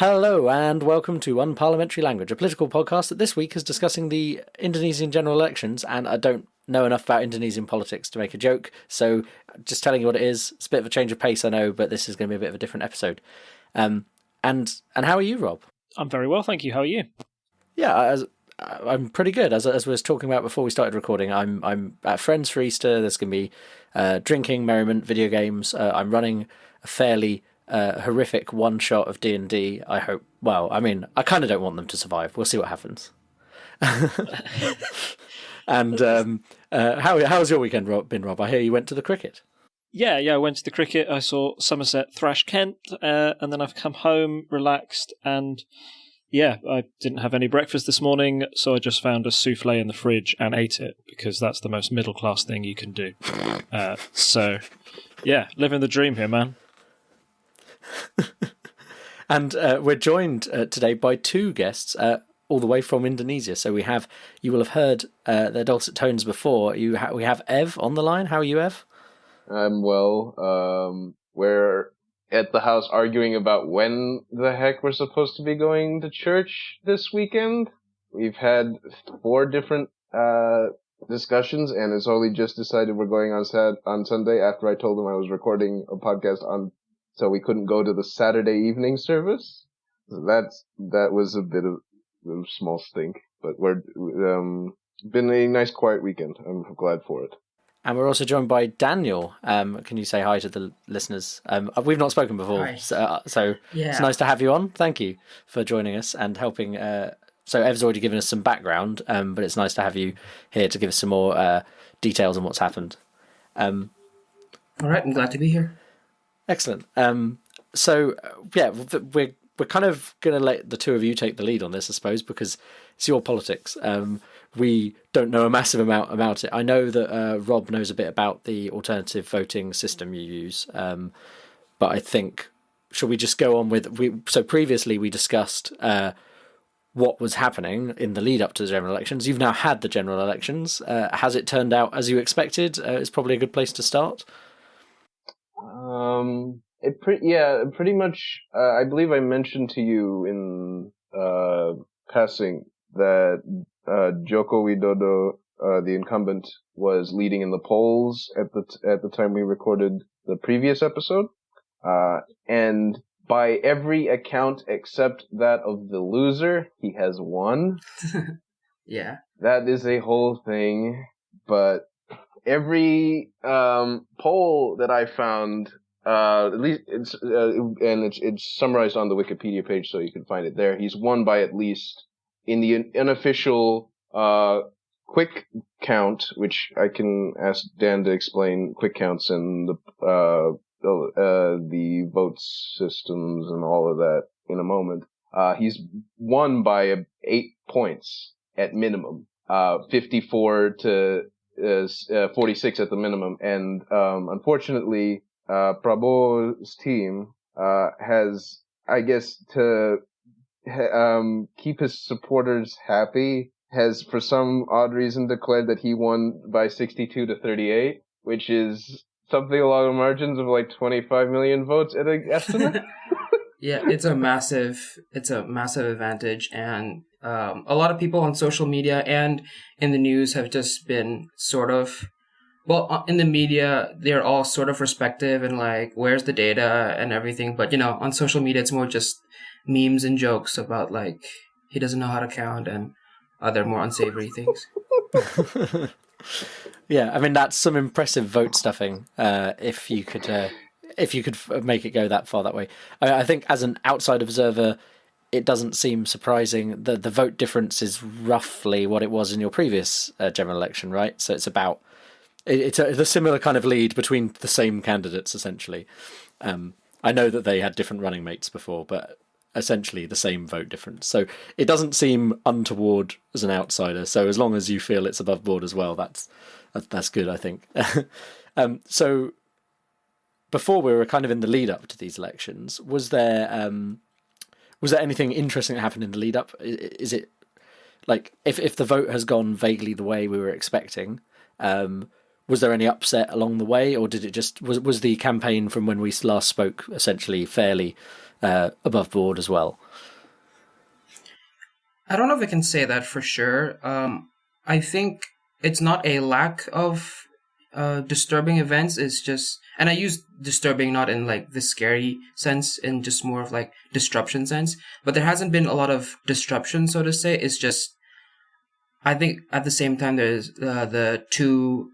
Hello and welcome to Unparliamentary Language, a political podcast that this week is discussing the Indonesian General Elections, and I don't know enough about Indonesian politics to make a joke, so just telling you what it is. It's a bit of a change of pace, I know, but this is going to be a bit of a different episode. And how are you, Rob? I'm very well, thank you. How are you? Yeah, I'm pretty good. As we was talking about before we started recording, I'm at friends for Easter. There's going to be drinking, merriment, video games. I'm running a fairly horrific one shot of D&D. I hope. Well, I mean, I kind of don't want them to survive. We'll see what happens. And how's your weekend been, Rob? I hear you went to the cricket. Yeah, I went to the cricket. I saw Somerset thrash Kent, and then I've come home, relaxed, and yeah, I didn't have any breakfast this morning, so I just found a souffle in the fridge and ate it, because that's the most middle-class thing you can do. So, yeah, living the dream here, man. And we're joined today by two guests, all the way from Indonesia. So you will have heard their dulcet tones before. We have Ev on the line. How are you, Ev? I'm well. We're at the house arguing about when the heck we're supposed to be going to church this weekend. We've had 4 different discussions, and it's only just decided we're going on Sunday after I told them I was recording a podcast so we couldn't go to the Saturday evening service. That was a bit of a small stink, but we're been a nice quiet weekend. I'm glad for it. And we're also joined by Daniel. Can you say hi to the listeners? We've not spoken before, Hi. so Yeah. It's nice to have you on. Thank you for joining us and helping. So Ev's already given us some background, but it's nice to have you here to give us some more details on what's happened. All right, I'm glad to be here. Excellent. So we're kind of going to let the two of you take the lead on this, I suppose, because it's your politics. We don't know a massive amount about it. I know that Rob knows a bit about the alternative voting system you use, but I think, shall we just go on with... So previously we discussed what was happening in the lead up to the general elections. You've now had the general elections. Has it turned out as you expected? It's probably a good place to start. Pretty much. I believe I mentioned to you in passing that Joko Widodo, the incumbent, was leading in the polls at the time we recorded the previous episode, and by every account except that of the loser, he has won. Yeah. That is a whole thing, but every poll that I found, at least it's summarized on the Wikipedia page, so you can find it there. He's won by at least, in the unofficial quick count, which I can ask Dan to explain quick counts and the vote systems and all of that in a moment. He's won by 8 points at minimum, 54 to 46 at the minimum, and unfortunately, Prabowo's team has, I guess, to keep his supporters happy, has for some odd reason declared that he won by 62 to 38, which is something along the margins of like 25 million votes at an estimate. Yeah, it's a massive advantage, and a lot of people on social media and in the news have just been sort of, well, in the media they're all sort of respective and like, where's the data and everything, but on social media it's more just memes and jokes about like he doesn't know how to count and other more unsavory things. Yeah, I mean that's some impressive vote stuffing. If you could make it go that far that way, I think as an outside observer, it doesn't seem surprising. The vote difference is roughly what it was in your previous general election, right? So it's a similar kind of lead between the same candidates, essentially. I know that they had different running mates before, but essentially the same vote difference. So it doesn't seem untoward as an outsider. So as long as you feel it's above board as well, that's good, I think. So before we were kind of in the lead up to these elections, was there anything interesting that happened in the lead up? Is it like if the vote has gone vaguely the way we were expecting, was there any upset along the way, or did it just was the campaign from when we last spoke essentially fairly above board as well. I don't know if I can say that for sure. I think it's not a lack of disturbing events. It's just, and I use disturbing not in like the scary sense, in just more of like disruption sense. But there hasn't been a lot of disruption, so to say. It's just, I think at the same time there's the two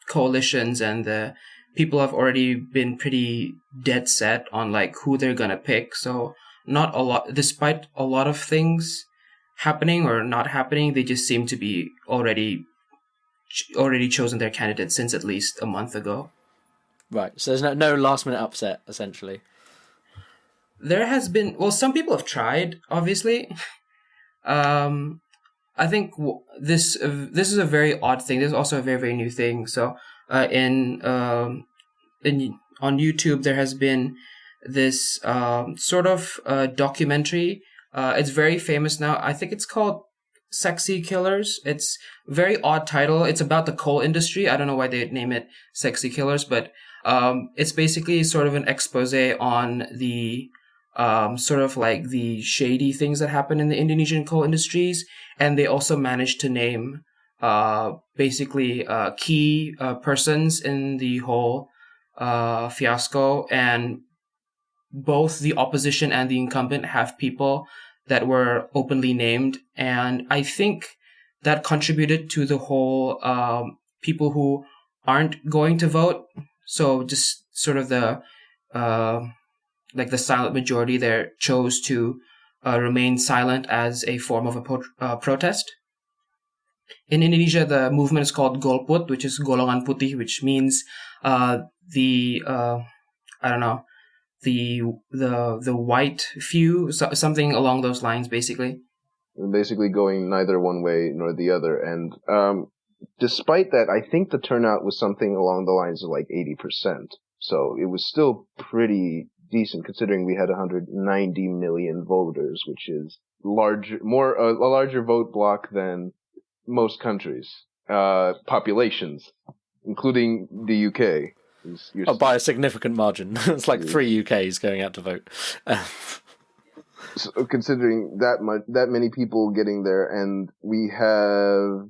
coalitions, and the people have already been pretty dead set on like who they're gonna pick. So not a lot, despite a lot of things happening or not happening, they just seem to be already chosen their candidate since at least a month ago. Right. So there's no last minute upset, essentially. There has been, well, some people have tried, obviously. I think this is a very odd thing. This is also a very, very new thing. So on YouTube, there has been this sort of documentary. It's very famous now. I think it's called Sexy Killers. It's a very odd title. It's about the coal industry. I don't know why they name it Sexy Killers, but it's basically sort of an expose on the sort of like the shady things that happen in the Indonesian coal industries. And they also managed to name basically key persons in the whole fiasco. And both the opposition and the incumbent have people that were openly named. And I think that contributed to the whole people who aren't going to vote. So just sort of the like the silent majority there chose to remain silent as a form of a protest. In Indonesia, the movement is called Golput, which is Golongan Putih, which means the white few, something along those lines, basically. Basically going neither one way nor the other. And despite that, I think the turnout was something along the lines of like 80%. So it was still pretty decent considering we had 190 million voters, which is a larger vote block than most countries, populations, including the UK. By a significant margin. It's like 3 UKs going out to vote. So considering that many people getting there, and we have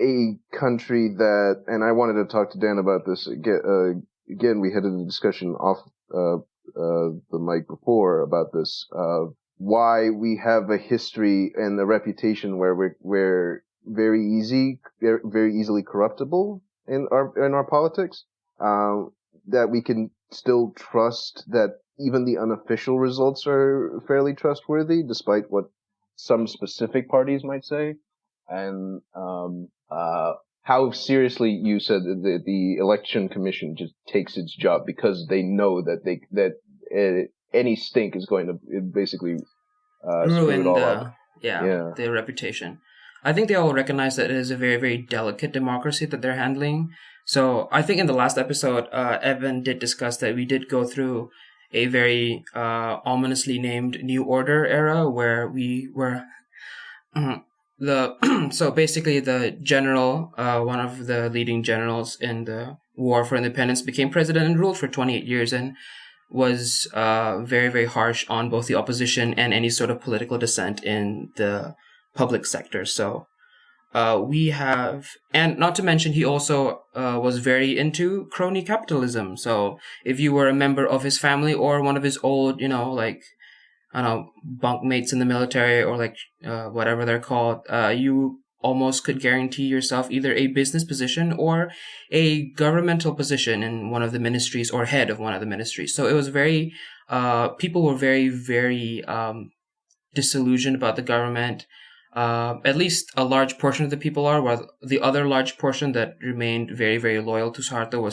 a country that, and I wanted to talk to Dan about this again. We had a discussion off the mic before about this. Why we have a history and a reputation where we're very easily corruptible in our politics, that we can still trust that even the unofficial results are fairly trustworthy, despite what some specific parties might say, and how seriously you said that the election commission just takes its job because they know that any stink is going to basically ruin it all up. Their reputation. I think they all recognize that it is a very, very delicate democracy that they're handling. So I think in the last episode, Evan did discuss that we did go through a very ominously named New Order era where we were so basically the general, one of the leading generals in the War for Independence, became president and ruled for 28 years and was very, very harsh on both the opposition and any sort of political dissent in the public sector. So we have, and not to mention, he also was very into crony capitalism. So if you were a member of his family or one of his old, bunkmates in the military or like whatever they're called, you almost could guarantee yourself either a business position or a governmental position in one of the ministries or head of one of the ministries. So it was very, people were very, very disillusioned about the government. At least a large portion of the people are, while the other large portion that remained very, very loyal to Suharto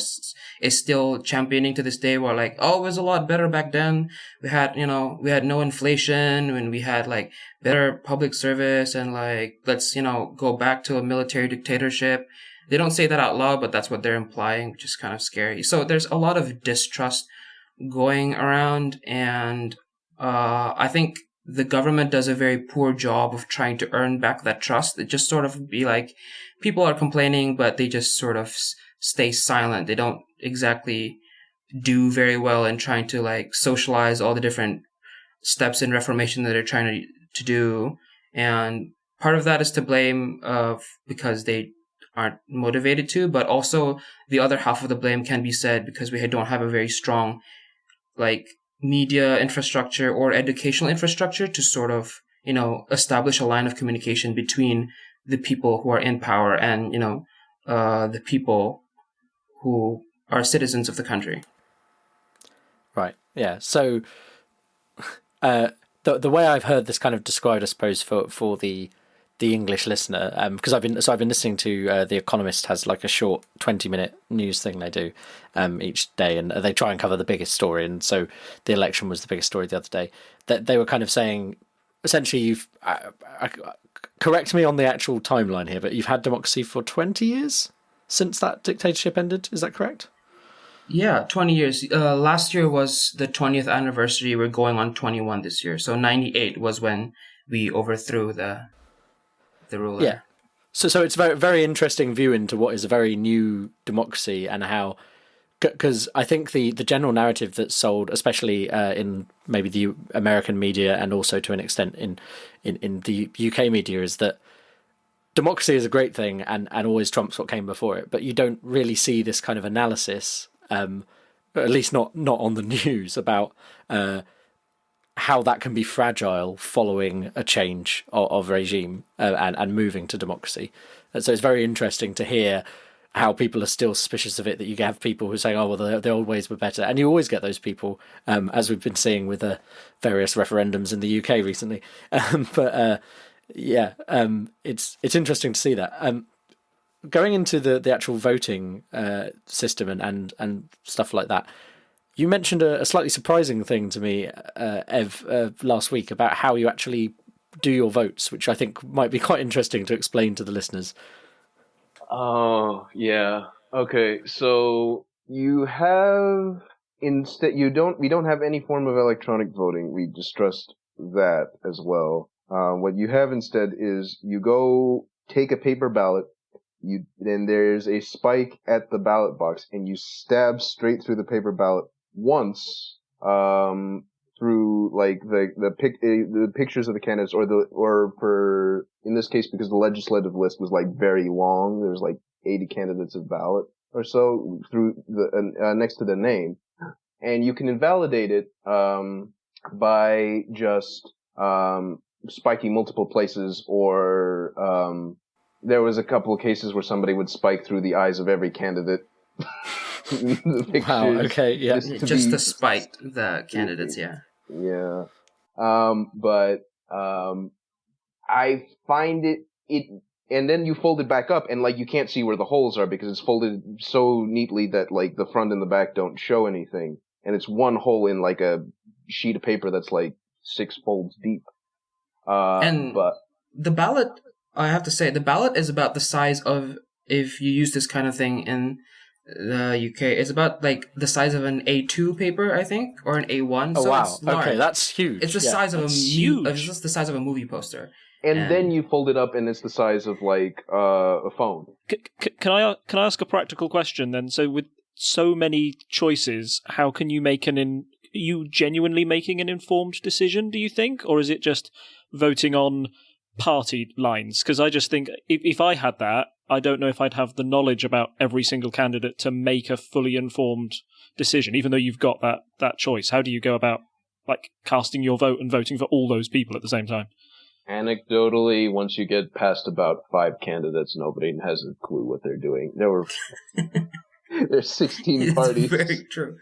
is still championing to this day. We're like, oh, it was a lot better back then. We had no inflation, and we had like better public service, and like, let's, go back to a military dictatorship. They don't say that out loud, but that's what they're implying, which is kind of scary. So there's a lot of distrust going around, and I think the government does a very poor job of trying to earn back that trust. It just sort of be like, people are complaining, but they just sort of stay silent. They don't exactly do very well in trying to like socialize all the different steps in reformation that they're trying to do. And part of that is to blame because they aren't motivated to, but also the other half of the blame can be said because we don't have a very strong like media infrastructure or educational infrastructure to sort of, establish a line of communication between the people who are in power and, the people who are citizens of the country. Right. Yeah. So the way I've heard this kind of described, I suppose, for the English listener, because I've been listening to The Economist has like a short 20-minute news thing they do each day, and they try and cover the biggest story. And so the election was the biggest story the other day. That they were kind of saying, essentially, you've correct me on the actual timeline here, but you've had democracy for 20 years since that dictatorship ended. Is that correct? Yeah, 20 years. Last year was the 20th anniversary. We're going on 21 this year. So 98 was when we overthrew the ruler. Yeah. So it's very, very interesting view into what is a very new democracy and how, because I think the general narrative that's sold, especially in maybe the American media and also to an extent in the UK media, is that democracy is a great thing and always trumps what came before it. But you don't really see this kind of analysis, at least not on the news, about how that can be fragile following a change of regime and moving to democracy. And so it's very interesting to hear how people are still suspicious of it, that you have people who are saying, oh, well, the old ways were better. And you always get those people, as we've been seeing with various referendums in the UK recently. It's interesting to see that. Going into the actual voting system and stuff like that, you mentioned a slightly surprising thing to me, Ev, last week about how you actually do your votes, which I think might be quite interesting to explain to the listeners. Oh, yeah. Okay, so we don't have any form of electronic voting. We distrust that as well. What you have instead is you go take a paper ballot, then there's a spike at the ballot box, and you stab straight through the paper ballot once, through like the pictures of the candidates, or for in this case, because the legislative list was like very long, there's like 80 candidates of ballot or so through the next to the name, and you can invalidate it by just spiking multiple places, or there was a couple of cases where somebody would spike through the eyes of every candidate. The pictures, wow. Okay. Yeah. Just to spite the candidates. Yeah. Yeah. But I find it, and then you fold it back up, and like you can't see where the holes are because it's folded so neatly that like the front and the back don't show anything, and it's one hole in like a sheet of paper that's like 6 folds deep. But the ballot, I have to say, the ballot is about the size of, if you use this kind of thing in the UK, it's about like the size of an A2 paper, I think, or an A1. Oh, so wow. It's large. Okay, that's huge. It's the size of it's just the size of a movie poster. And then you fold it up, and it's the size of like a phone. Can I ask a practical question then? So with so many choices, how can you make you genuinely making an informed decision, do you think? Or is it just voting on party lines? Because I just think if I had that, I don't know if I'd have the knowledge about every single candidate to make a fully informed decision, even though you've got that choice. How do you go about like casting your vote and voting for all those people at the same time? Anecdotally, once you get past about 5 candidates, nobody has a clue what they're doing. There's 16 parties. It's very true.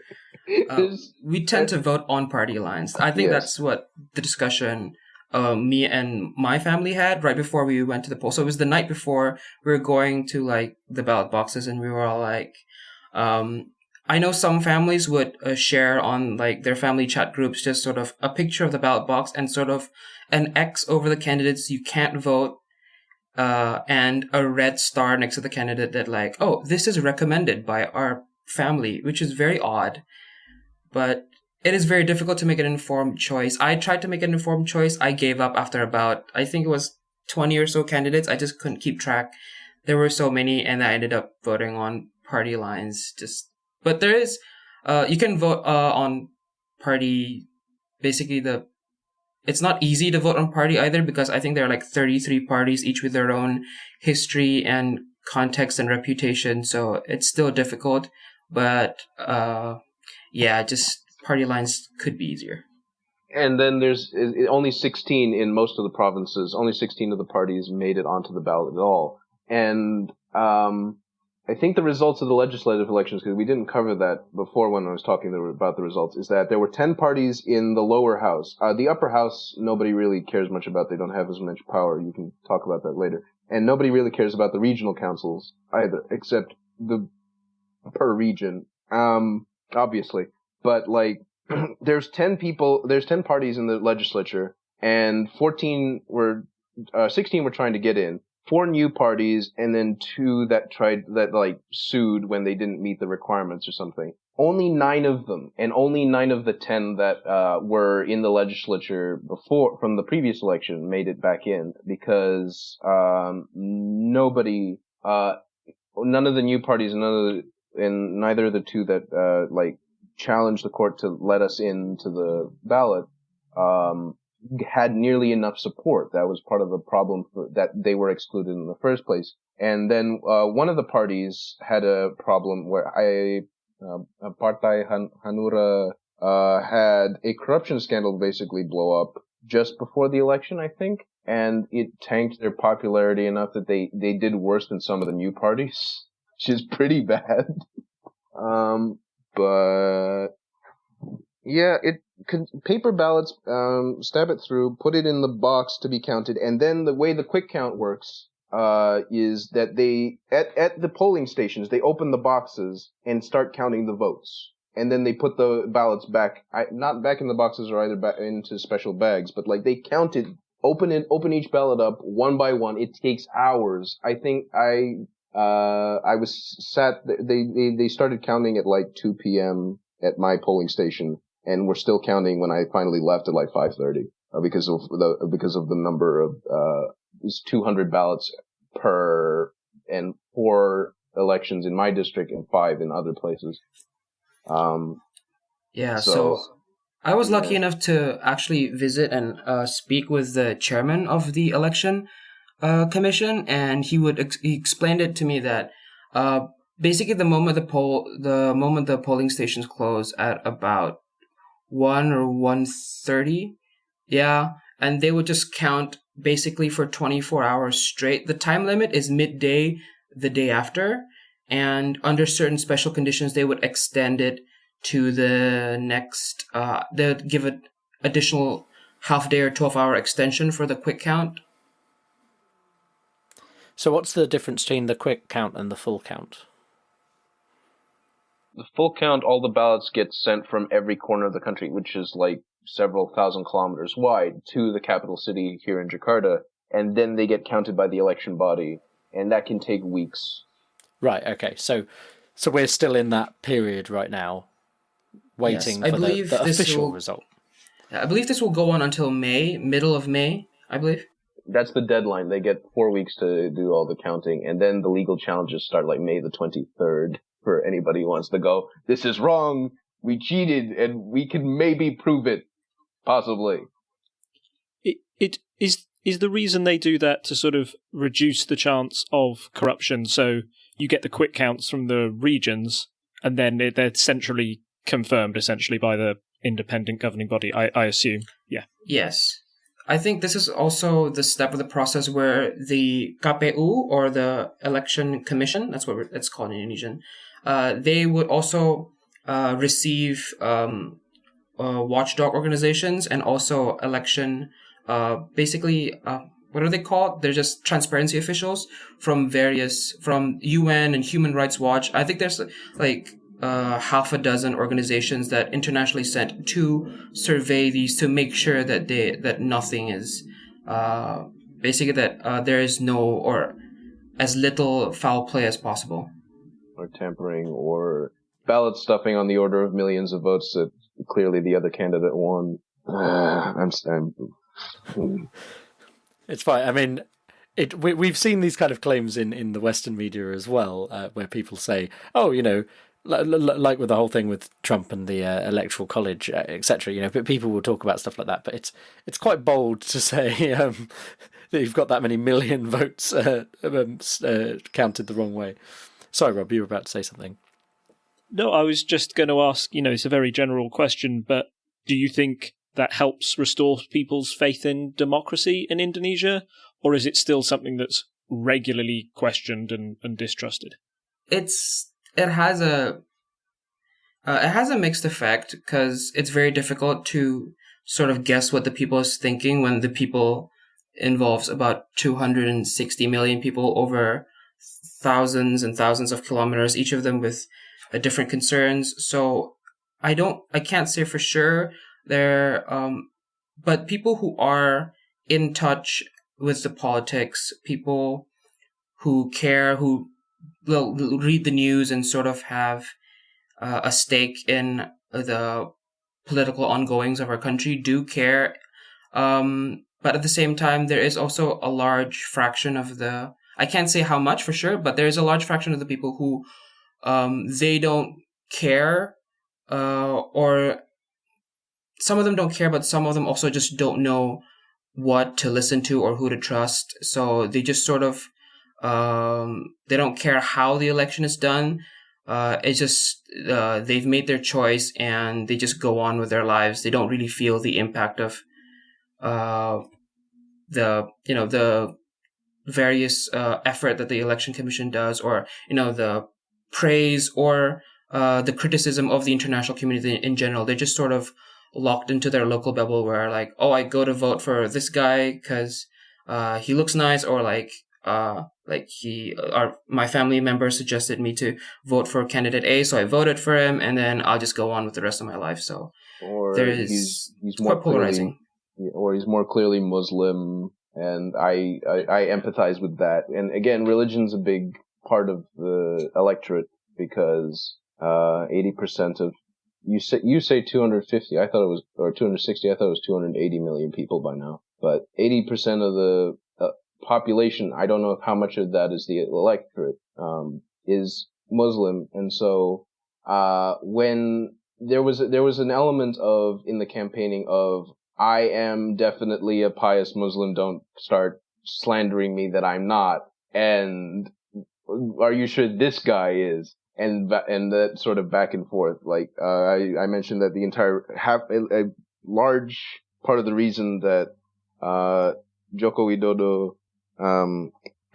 We tend to vote on party lines. I think that's what the discussion me and my family had right before we went to the poll. So it was the night before we were going to like the ballot boxes, and we were all like, I know some families would share on like their family chat groups just sort of a picture of the ballot box and sort of an X over the candidates you can't vote, and a red star next to the candidate that like, oh, this is recommended by our family, which is very odd. But it is very difficult to make an informed choice. I tried to make an informed choice. I gave up after about, I think it was 20 or so candidates. I just couldn't keep track. There were so many, and I ended up voting on party lines. But there is You can vote on party. Basically, it's not easy to vote on party either, because I think there are like 33 parties, each with their own history and context and reputation. So it's still difficult, but just party lines could be easier. And then there's only 16 in most of the provinces. Only 16 of the parties made it onto the ballot at all. And I think the results of the legislative elections, because we didn't cover that before when I was talking about the results, is that there were 10 parties in the lower house. The upper house, nobody really cares much about. They don't have as much power. You can talk about that later. And nobody really cares about the regional councils either, except the per region, obviously. But like, there's 10 parties in the legislature, and 16 were trying to get in. 4 new parties, and then 2 that sued when they didn't meet the requirements or something. Only 9 of them, and only 9 of the 10 that were in the legislature before from the previous election made it back in, because nobody, none of the new parties, and neither of the 2 that challenged the court to let us into the ballot had nearly enough support. That was part of the problem that they were excluded in the first place. And then one of the parties had a problem where Partai Hanura had a corruption scandal basically blow up just before the election, I think, and it tanked their popularity enough that they did worse than some of the new parties, which is pretty bad. But yeah, paper ballots, stab it through, put it in the box to be counted, and then the way the quick count works is that they at the polling stations they open the boxes and start counting the votes, and then they put the ballots back, not back in the boxes or either back into special bags, but like they counted, open each ballot up one by one. It takes hours. I think I was sat. They started counting at like 2 p.m. at my polling station, and we're still counting when I finally left at like 5:30 because of the number of there's 200 ballots per, and 4 elections in my district and 5 in other places. So I was lucky enough to actually visit and speak with the chairman of the election commission, and he explained it to me that basically the moment the polling stations close at about 1 or 1:30, and they would just count basically for 24 hours straight. The time limit is midday the day after, and under certain special conditions they would extend it to the next they would give an additional half day or 12-hour extension for the quick count. So what's the difference between the quick count and the full count? The full count, all the ballots get sent from every corner of the country, which is like several thousand kilometers wide, to the capital city here in Jakarta, and then they get counted by the election body, and that can take weeks. Right, okay. So we're still in that period right now, waiting for the official result. I believe this will go on until middle of May, I believe. That's the deadline. They get 4 weeks to do all the counting, and then the legal challenges start like May the 23rd for anybody who wants to go, this is wrong, we cheated, and we can maybe prove it, possibly. It is the reason they do that to sort of reduce the chance of corruption, so you get the quick counts from the regions, and then they're centrally confirmed, essentially, by the independent governing body, I assume. Yeah. Yes. I think this is also the step of the process where the KPU, or the Election Commission, that's what it's called in Indonesian, they would also receive watchdog organizations and also election, what are they called? They're just transparency officials from UN and Human Rights Watch. I think there's like half a dozen organizations that internationally sent to survey these to make sure that nothing is that there is no or as little foul play as possible, or tampering, or ballot stuffing on the order of millions of votes that clearly the other candidate won. It's fine. I mean, we've seen these kind of claims in the Western media as well, where people say, "Oh, like with the whole thing with Trump and the electoral college, etc. But people will talk about stuff like that. But it's quite bold to say that you've got that many million votes counted the wrong way. Sorry, Rob, you were about to say something. No, I was just going to ask, it's a very general question, but do you think that helps restore people's faith in democracy in Indonesia? Or is it still something that's regularly questioned and distrusted? It has a mixed effect, because it's very difficult to sort of guess what the people is thinking when the people involves about 260 million people over thousands and thousands of kilometers, each of them with different concerns. So I can't say for sure there, but people who are in touch with the politics, people who care, who will read the news and sort of have a stake in the political ongoings of our country, do care. But at the same time, there is also a large fraction of I can't say how much for sure, but there is a large fraction of the people who they don't care, or some of them don't care, but some of them also just don't know what to listen to or who to trust. So they just sort of, they don't care how the election is done. It's just, they've made their choice and they just go on with their lives. They don't really feel the impact of, the various, effort that the election commission does, or, the praise or, the criticism of the international community in general. They're just sort of locked into their local bubble where, like, oh, I go to vote for this guy because he looks nice, or my family member suggested me to vote for candidate A, so I voted for him, and then I'll just go on with the rest of my life. So he's quite polarizing. Or he's more clearly Muslim, and I empathize with that. And again, religion's a big part of the electorate, because 80% of you say 250. I thought it was, or 260. I thought it was 280 million people by now. But 80% of the population, I don't know how much of that is the electorate, is Muslim. And so when there was an element of, in the campaigning, of, I am definitely a pious Muslim, don't start slandering me that I'm not, and are you sure this guy is? And that sort of back and forth. Like, I mentioned that the entire a large part of the reason that, Joko Widodo,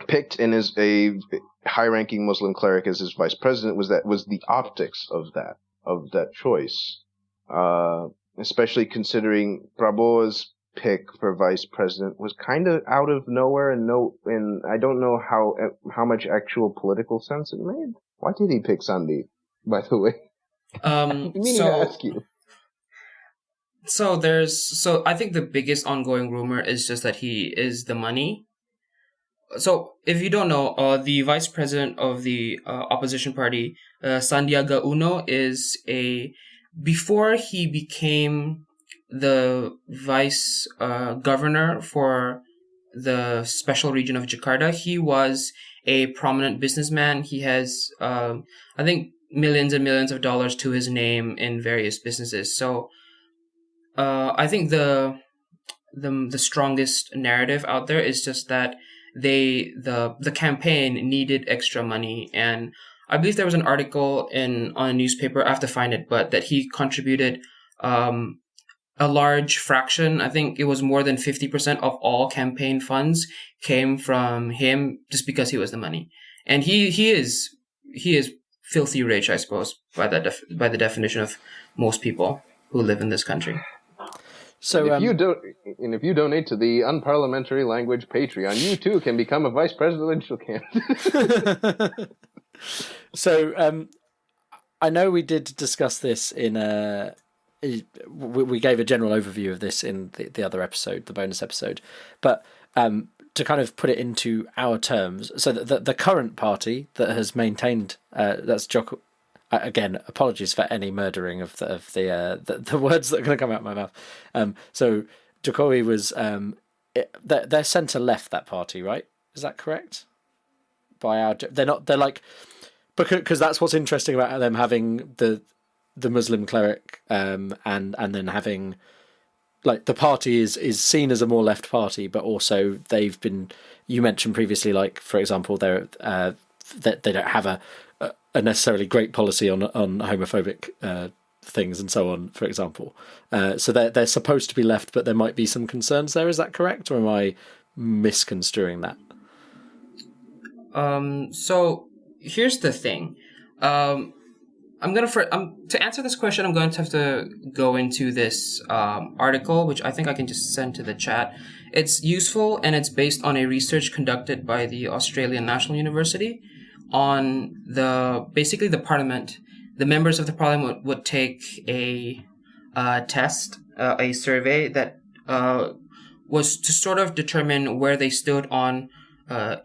picked and is a high-ranking Muslim cleric as his vice president was the optics of that choice. Especially considering Prabowo's pick for vice president was kind of out of nowhere, and I don't know how much actual political sense it made. Why did he pick Sandi, by the way? To ask you. So I think the biggest ongoing rumor is just that he is the money. So if you don't know, the vice president of the opposition party, Sandiaga Uno, before he became the vice governor for the special region of Jakarta, he was a prominent businessman. He has, I think, millions and millions of dollars to his name in various businesses. So I think the strongest narrative out there is just that the campaign needed extra money, and I believe there was an article on a newspaper, I have to find it, but that he contributed a large fraction, I think it was more than 50% of all campaign funds came from him, just because he was the money. And he is filthy rich, I suppose, by the definition of most people who live in this country. So if you donate to the Unparliamentary Language Patreon, you too can become a vice presidential candidate. So I know we did discuss this we gave a general overview of this in the other episode, the bonus episode, but to kind of put it into our terms, so the current party that has maintained, that's Joko. Again, apologies for any murdering of the words that are going to come out of my mouth. So Jokowi was they're centre left, that party, right? Is that correct? They're not. They're like because that's what's interesting about them having the Muslim cleric, and then having, like, the party is seen as a more left party, but also they've been, you mentioned previously, like, for example, they're that they don't have a necessarily great policy on homophobic things and so on, for example. So they're supposed to be left, but there might be some concerns there. Is that correct, or am I misconstruing that? So here's the thing. To answer this question, I'm going to have to go into this article, which I think I can just send to the chat. It's useful, and it's based on a research conducted by the Australian National University on basically the parliament. The members of the parliament would take a test, a survey that was to sort of determine where they stood on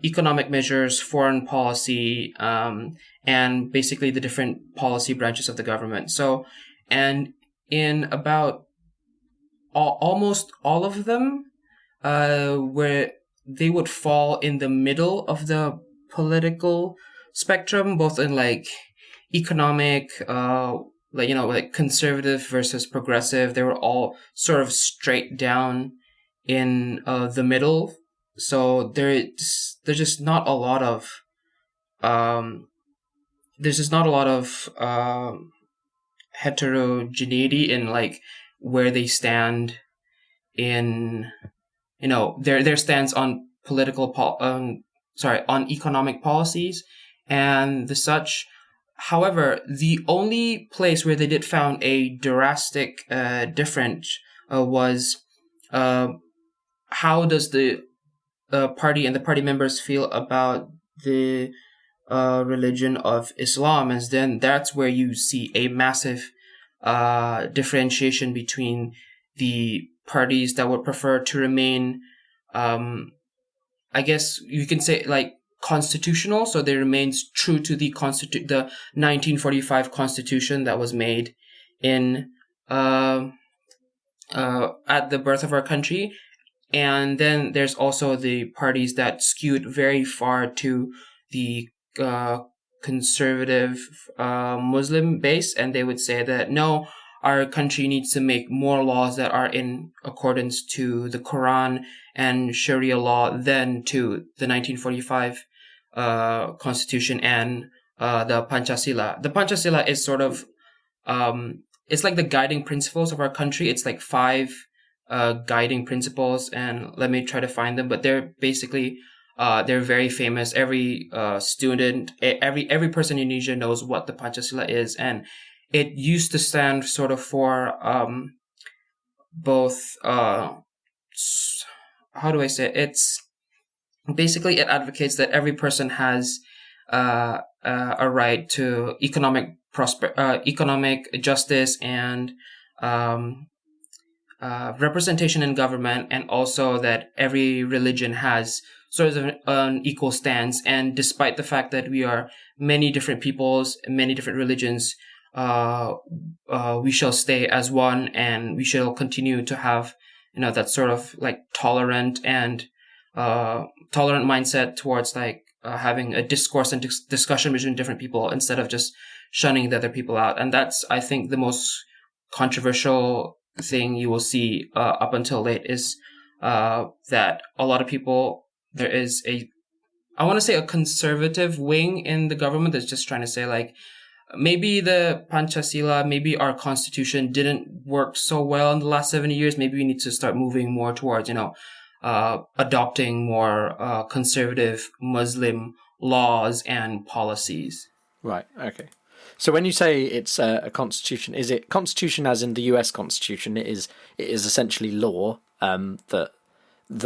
economic measures, foreign policy, and basically the different policy branches of the government. So, and in about almost all of them, where they would fall in the middle of the political spectrum, both in like economic, like conservative versus progressive. They were all sort of straight down in the middle. So there's just not a lot of heterogeneity in like where they stand in, their stance on on economic policies and the such. However, the only place where they did found a drastic difference was how does the party and the party members feel about the religion of Islam, and then that's where you see a massive differentiation between the parties that would prefer to remain, I guess you can say, like, constitutional, so they remains true to the 1945 constitution that was made in at the birth of our country. And then there's also the parties that skewed very far to the conservative Muslim base, and they would say that no, our country needs to make more laws that are in accordance to the Quran and Sharia law than to the 1945 constitution and the Pancasila. The Pancasila is sort of it's like the guiding principles of our country. It's like 5 guiding principles, and let me try to find them. But they're basically they're very famous. Every student, every person in Indonesia knows what the Pancasila is, and it used to stand sort of for both. How do I say it? It's basically, it advocates that every person has a right to economic justice and representation in government, and also that every religion has sort of an equal stance. And despite the fact that we are many different peoples, many different religions, we shall stay as one, and we shall continue to have, that sort of like tolerant mindset towards like having a discourse and discussion between different people instead of just shunning the other people out. And that's, I think, the most controversial thing you will see up until late is that a lot of people, there is I want to say a conservative wing in the government that's just trying to say, like, maybe the Pancasila, maybe our constitution didn't work so well in the last 70 years. Maybe we need to start moving more towards, adopting more conservative Muslim laws and policies. Right, okay. So when you say it's a constitution, is it constitution as in the US Constitution? It is essentially law that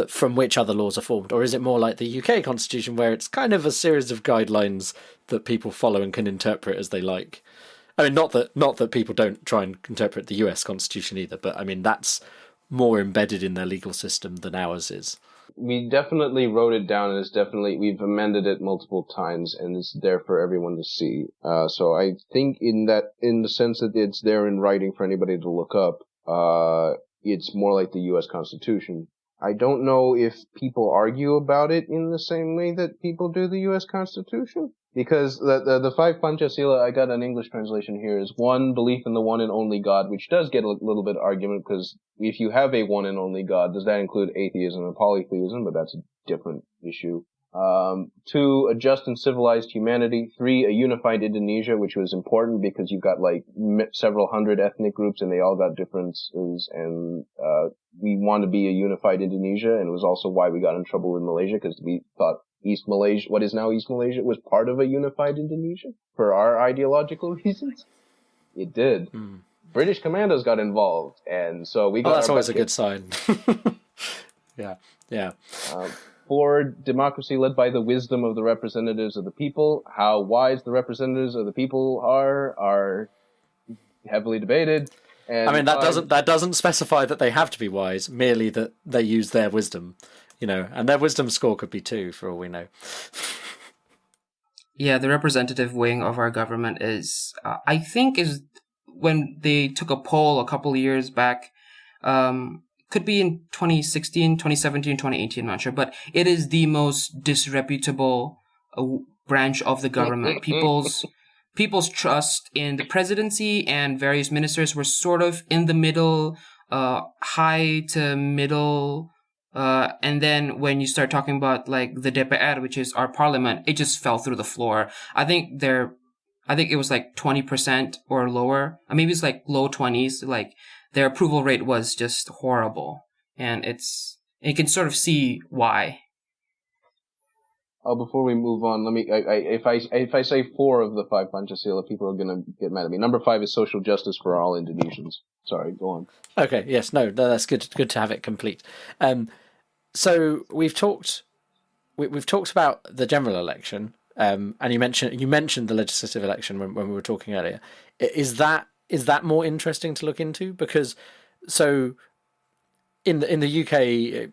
from which other laws are formed, or is it more like the UK Constitution, where it's kind of a series of guidelines that people follow and can interpret as they like? I mean, not that people don't try and interpret the US Constitution either, but I mean that's more embedded in their legal system than ours is. We definitely wrote it down, and we've amended it multiple times, and it's there for everyone to see. So I think in the sense that it's there in writing for anybody to look up, it's more like the U.S. Constitution. I don't know if people argue about it in the same way that people do the U.S. Constitution. Because the five Panchasila, I got an English translation here, is one, belief in the one and only God, which does get a little bit of argument, because if you have a one and only God, does that include atheism and polytheism? But that's a different issue. Two, a just and civilized humanity. Three, a unified Indonesia, which was important because you've got like several hundred ethnic groups and they all got differences, and we want to be a unified Indonesia, and it was also why we got in trouble in Malaysia, because we thought East Malaysia, what is now East Malaysia, was part of a unified Indonesia for our ideological reasons. It did. British commandos got involved, and so we got. Oh, that's always a good sign. Yeah. 4, democracy led by the wisdom of the representatives of the people. How wise the representatives of the people are heavily debated. And I mean, that doesn't specify that they have to be wise, merely that they use their wisdom, and their wisdom score could be 2 for all we know. Yeah, the representative wing of our government is, I think, is when they took a poll a couple of years back, could be in 2016, 2017, 2018, I'm not sure, but it is the most disreputable branch of the government. People's trust in the presidency and various ministers were sort of in the middle, high to middle, and then when you start talking about like the DPR, which is our parliament, it just fell through the floor. I think it was like 20% or lower. Maybe it's like low 20s. Like their approval rate was just horrible, and you can sort of see why. Oh, before we move on, if I say 4 of the 5 Panchasila, people are gonna get mad at me. Number 5 is social justice for all Indonesians. Sorry, go on. Okay, yes, no, that's good. Good to have it complete. So we've talked about the general election, and you mentioned the legislative election when we were talking earlier. Is that more interesting to look into? Because so in the UK,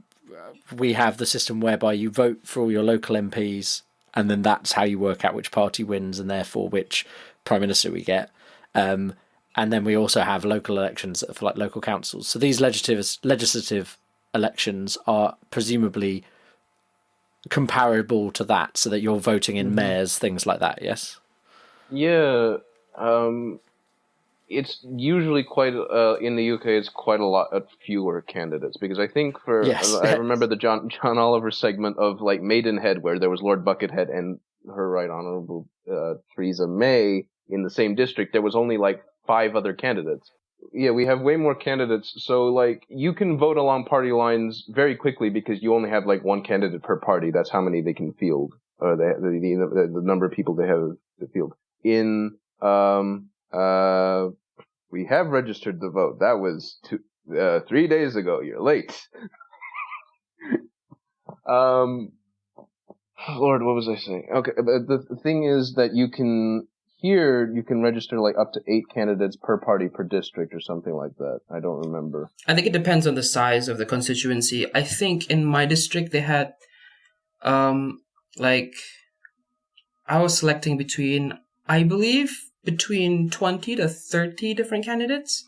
we have the system whereby you vote for all your local MPs, and then that's how you work out which party wins and therefore which prime minister we get. And then we also have local elections for like local councils. So these legislative elections are presumably comparable to that, so that you're voting in mayors, things like that. Yes. Yeah. It's usually quite in the UK. It's quite a lot fewer candidates, because I think I remember the John Oliver segment of like Maidenhead, where there was Lord Buckethead and Her Right Honourable Theresa May in the same district. There was only like 5 other candidates. Yeah, we have way more candidates, so like you can vote along party lines very quickly because you only have like 1 candidate per party. That's how many they can field, or the number of people they have to field. We have registered the vote. That was 3 days ago. You're late. Lord, what was I saying? Okay, the thing is that you can register like up to 8 candidates per party per district or something like that. I don't remember. I think it depends on the size of the constituency. I think in my district they had, I was selecting between 20 to 30 different candidates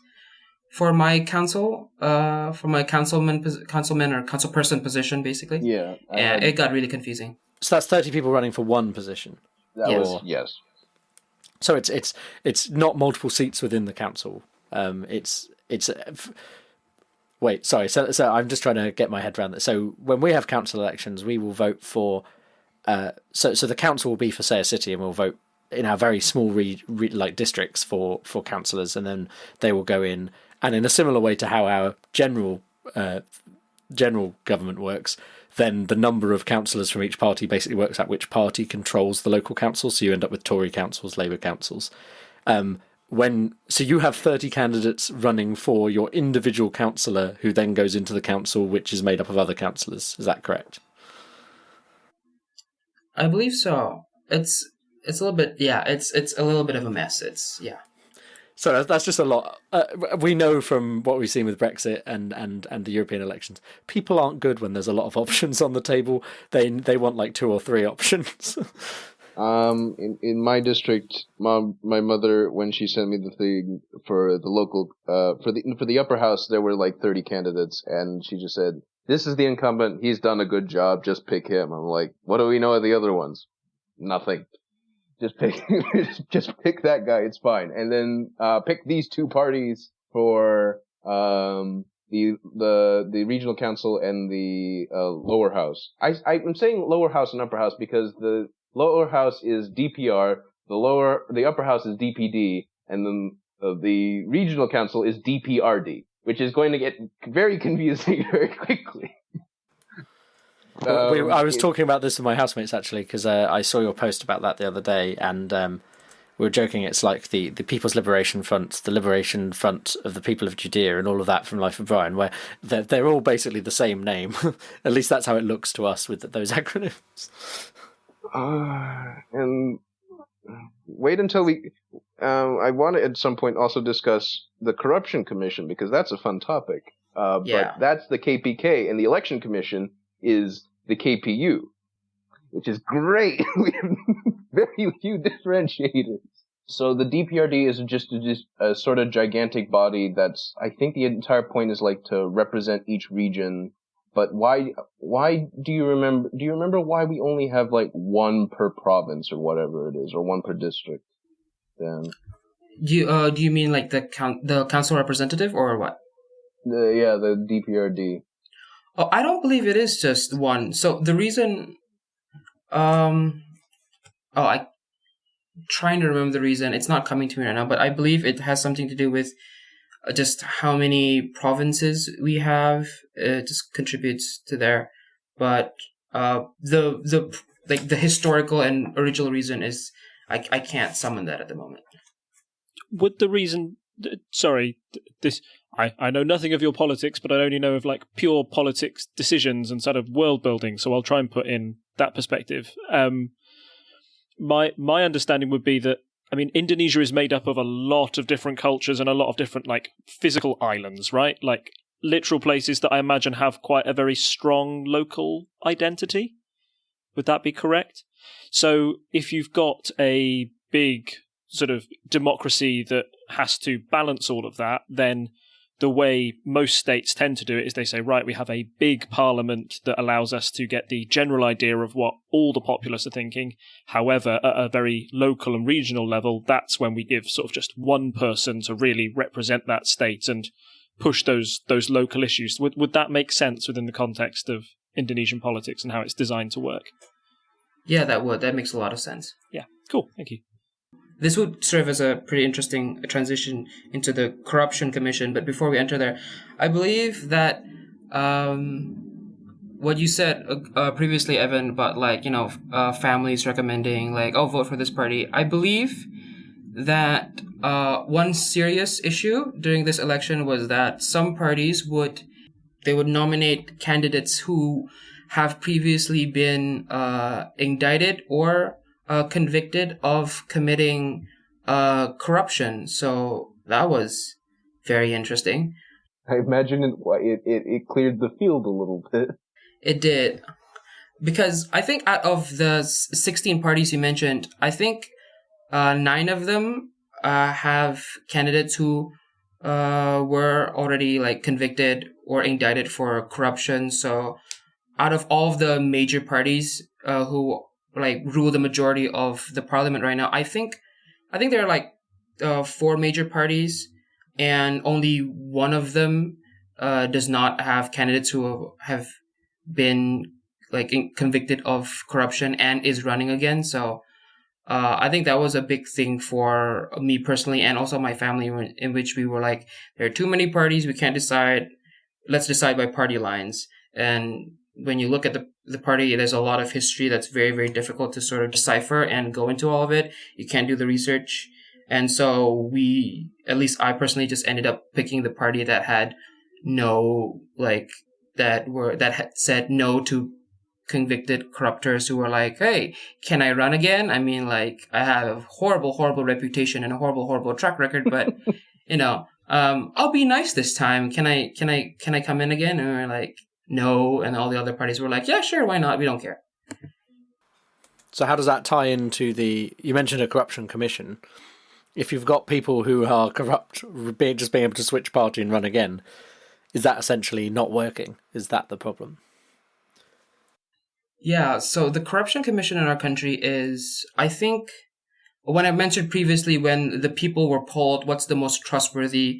for my council, for my councilman or councilperson position, basically. Yeah. And it got really confusing. So that's 30 people running for one position. Yes. So it's not multiple seats within the council. Wait, sorry. So I'm just trying to get my head around that. So when we have council elections, we will vote for. So the council will be for, say, a city, and we'll vote in our very small like districts for councillors, and then they will go in. And in a similar way to how our general government works, then the number of councillors from each party basically works out which party controls the local council. So you end up with Tory councils, Labour councils. So you have 30 candidates running for your individual councillor, who then goes into the council, which is made up of other councillors. Is that correct? I believe so. It's a little bit, it's a little bit of a mess. So that's just a lot. We know from what we've seen with Brexit and the European elections, people aren't good when there's a lot of options on the table. They want like 2 or 3 options. In my district, my mother, when she sent me the thing for the local, for the upper house, there were like 30 candidates, and she just said, "This is the incumbent. He's done a good job. Just pick him." I'm like, "What do we know of the other ones?" Nothing. Just pick, just pick that guy. It's fine. And then pick these two parties for the regional council and the lower house. I'm saying lower house and upper house because the lower house is DPR, the upper house is DPD, and then the regional council is DPRD, which is going to get very confusing very quickly. I was talking about this with my housemates actually because I saw your post about that the other day, and we were joking. It's like the People's Liberation Front, the Liberation Front of the People of Judea, and all of that from Life of Brian, where they're all basically the same name. At least that's how it looks to us with those acronyms. And wait until we. I want to at some point also discuss the Corruption Commission because that's a fun topic. But that's the KPK, and the Election Commission is the KPU, which is great. We have very few differentiators. So the DPRD is just a sort of gigantic body that's, I think the entire point is like to represent each region. But why do you remember why we only have like one per province or whatever it is, or one per district? Then Do you mean like the council representative or what? The DPRD. Oh, I don't believe it is just one. So the reason, I'm trying to remember the reason. It's not coming to me right now, but I believe it has something to do with just how many provinces we have. It just contributes to there. But the historical and original reason is I can't summon that at the moment. Would the reason? Sorry, this. I know nothing of your politics, but I only know of like pure politics decisions and sort of world building. So I'll try and put in that perspective. My understanding would be that, I mean, Indonesia is made up of a lot of different cultures and a lot of different like physical islands, right? Like literal places that I imagine have quite a very strong local identity. Would that be correct? So if you've got a big sort of democracy that has to balance all of that, then the way most states tend to do it is they say, right, we have a big parliament that allows us to get the general idea of what all the populace are thinking. However, at a very local and regional level, that's when we give sort of just one person to really represent that state and push those local issues. Would that make sense within the context of Indonesian politics and how it's designed to work? Yeah, that would. That makes a lot of sense. Yeah, cool. Thank you. This would serve as a pretty interesting transition into the Corruption Commission. But before we enter there, I believe that what you said previously, Evan, about like, families recommending like, oh, vote for this party. I believe that one serious issue during this election was that some parties would nominate candidates who have previously been indicted or convicted of committing corruption. So that was very interesting. I imagine it cleared the field a little bit. It did. Because I think out of the 16 parties you mentioned, I think 9 of them have candidates who were already like convicted or indicted for corruption. So out of all of the major parties who like rule the majority of the parliament right now, I think there are like 4 major parties, and only one of them does not have candidates who have been like convicted of corruption and is running again. So I think that was a big thing for me personally and also my family, in which we were like, there are too many parties, we can't decide, let's decide by party lines. And when you look at the party, there's a lot of history that's very, very difficult to sort of decipher and go into all of it. You can't do the research. And so at least I personally just ended up picking the party that had that had said no to convicted corruptors who were like, hey, can I run again? I mean, like, I have a horrible, horrible reputation and a horrible, horrible track record, but I'll be nice this time. Can I come in again? And we're like, no. And all the other parties were like, yeah, sure, why not? We don't care. So how does that tie into you mentioned a corruption commission. If you've got people who are corrupt, just being able to switch party and run again, is that essentially not working? Is that the problem? Yeah, so the corruption commission in our country is, I think, when I mentioned previously, when the people were polled, what's the most trustworthy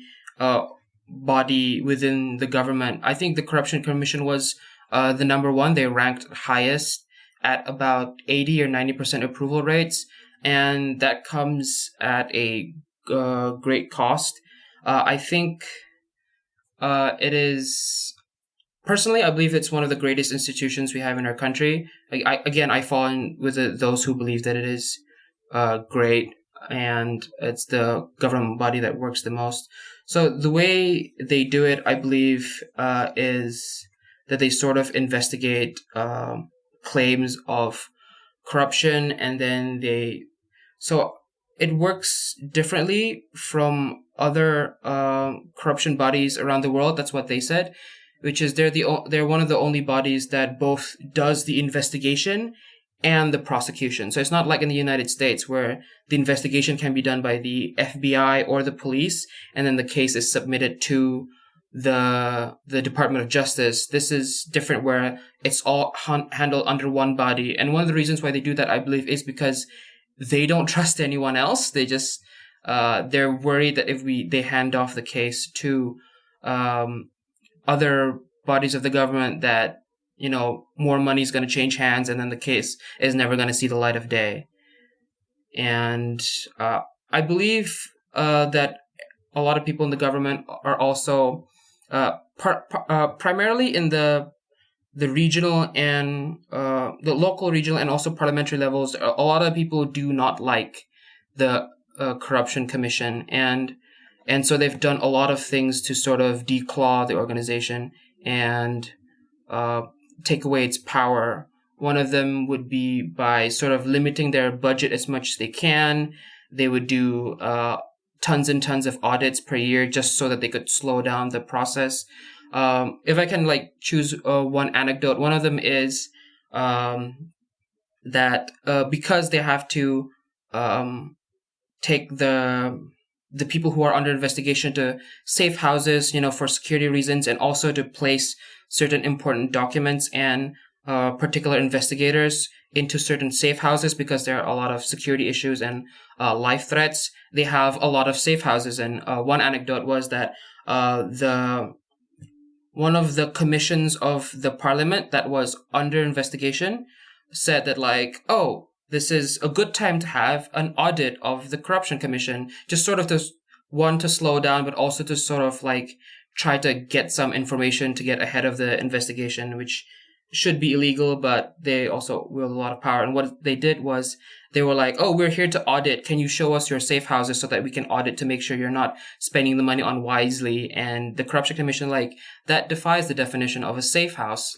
body within the government? I think the Corruption Commission was the number one. They ranked highest at about 80 or 90% approval rates, and that comes at a great cost. I think it is, personally, I believe it's one of the greatest institutions we have in our country. I fall in with those who believe that it is great, and it's the government body that works the most. So the way they do it, I believe, is that they sort of investigate claims of corruption, and then so it works differently from other corruption bodies around the world. That's what they said, which is they're one of the only bodies that both does the investigation and the prosecution. So it's not like in the United States where the investigation can be done by the FBI or the police, and then the case is submitted to the Department of Justice. This is different, where it's all handled under one body. And one of the reasons why they do that, I believe, is because they don't trust anyone else. They just they're worried that if they hand off the case to other bodies of the government, that more money is going to change hands, and then the case is never going to see the light of day. And I believe that a lot of people in the government are also primarily in the regional and the local, regional, and also parliamentary levels. A lot of people do not like the Corruption Commission, and so they've done a lot of things to sort of declaw the organization and take away its power. One of them would be by sort of limiting their budget as much as they can. They would do tons and tons of audits per year just so that they could slow down the process. If I can choose one anecdote, one of them is that because they have to take the people who are under investigation to safe houses, for security reasons, and also to place certain important documents and particular investigators into certain safe houses, because there are a lot of security issues and life threats. They have a lot of safe houses, and one anecdote was that one of the commissions of the parliament that was under investigation said that this is a good time to have an audit of the Corruption Commission, just sort of to slow down, but also to sort of try to get some information to get ahead of the investigation, which should be illegal, but they also wield a lot of power. And what they did was they were like, "Oh, we're here to audit. Can you show us your safe houses so that we can audit to make sure you're not spending the money unwisely?" And the Corruption Commission, that defies the definition of a safe house.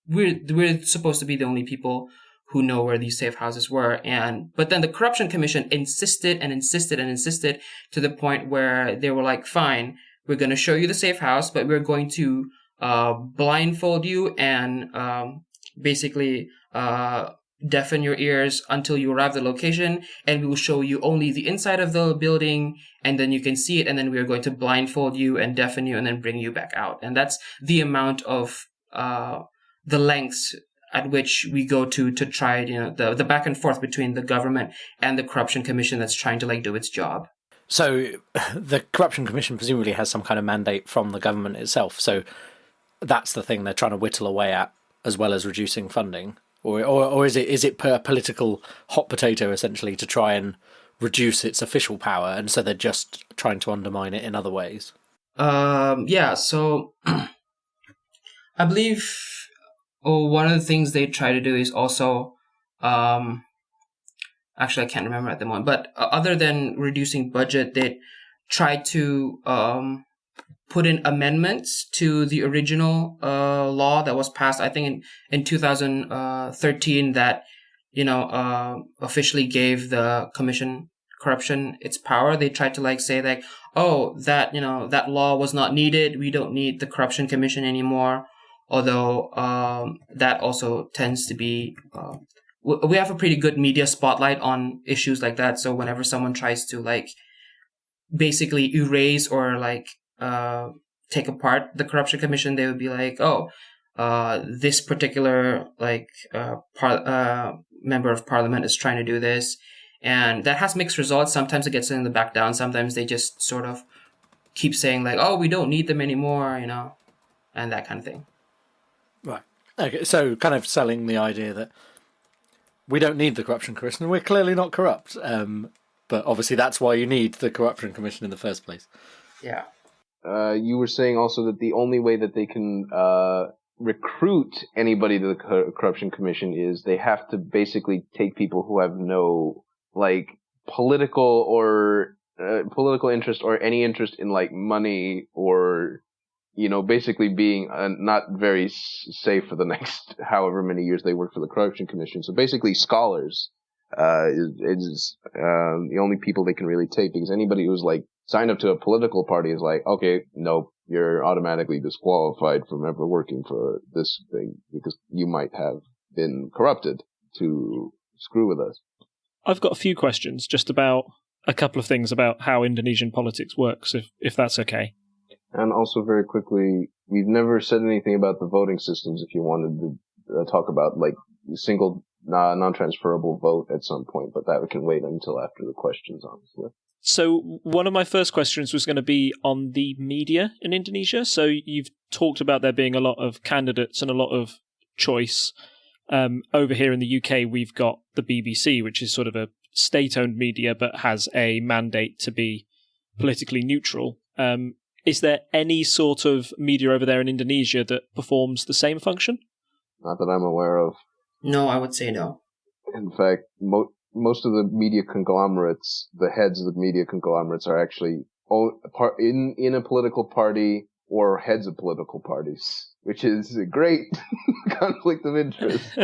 We're supposed to be the only people who know where these safe houses were. But then the Corruption Commission insisted and insisted and insisted to the point where they were like, "Fine, we're going to show you the safe house, but we're going to blindfold you and basically deafen your ears until you arrive at the location, and we will show you only the inside of the building, and then you can see it, and then we are going to blindfold you and deafen you and then bring you back out." And that's the amount of the lengths at which we go to try, the back and forth between the government and the Corruption Commission that's trying to do its job. So the Corruption Commission presumably has some kind of mandate from the government itself. So that's the thing they're trying to whittle away at, as well as reducing funding, or is it a political hot potato essentially to try and reduce its official power, and so they're just trying to undermine it in other ways? Yeah. So I believe one of the things they try to do is also, actually I can't remember at the moment, but other than reducing budget, they try to put in amendments to the original law that was passed, I think in 2013, that officially gave the corruption its power. They tried to say that that law was not needed. We don't need the Corruption Commission anymore. Although that also tends to be we have a pretty good media spotlight on issues like that. So whenever someone tries to basically erase or take apart the Corruption Commission, they would be like, this particular member of parliament is trying to do this. And that has mixed results. Sometimes it gets them back down. Sometimes they just sort of keep saying like, oh, we don't need them anymore, and that kind of thing. Right. Okay, so kind of selling the idea that we don't need the Corruption Commission, we're clearly not corrupt. But obviously that's why you need the Corruption Commission in the first place. Yeah. You were saying also that the only way that they can recruit anybody to the Corruption Commission is they have to basically take people who have no political interest or any interest in money or basically being not very safe for the next however many years they work for the Corruption Commission. So basically, scholars is the only people they can really take, because anybody who's signed up to a political party is okay, nope, you're automatically disqualified from ever working for this thing because you might have been corrupted to screw with us. I've got a few questions just about a couple of things about how Indonesian politics works, if that's okay. And also, very quickly, we've never said anything about the voting systems. If you wanted to talk about single non-transferable vote at some point, but that we can wait until after the questions, honestly. So one of my first questions was going to be on the media in Indonesia. So you've talked about there being a lot of candidates and a lot of choice. Over here in the UK, we've got the BBC, which is sort of a state-owned media, but has a mandate to be politically neutral. Is there any sort of media over there in Indonesia that performs the same function? Not that I'm aware of. No, I would say no. In fact, most of the media conglomerates, the heads of the media conglomerates, are actually in a political party or heads of political parties, which is a great conflict of interest.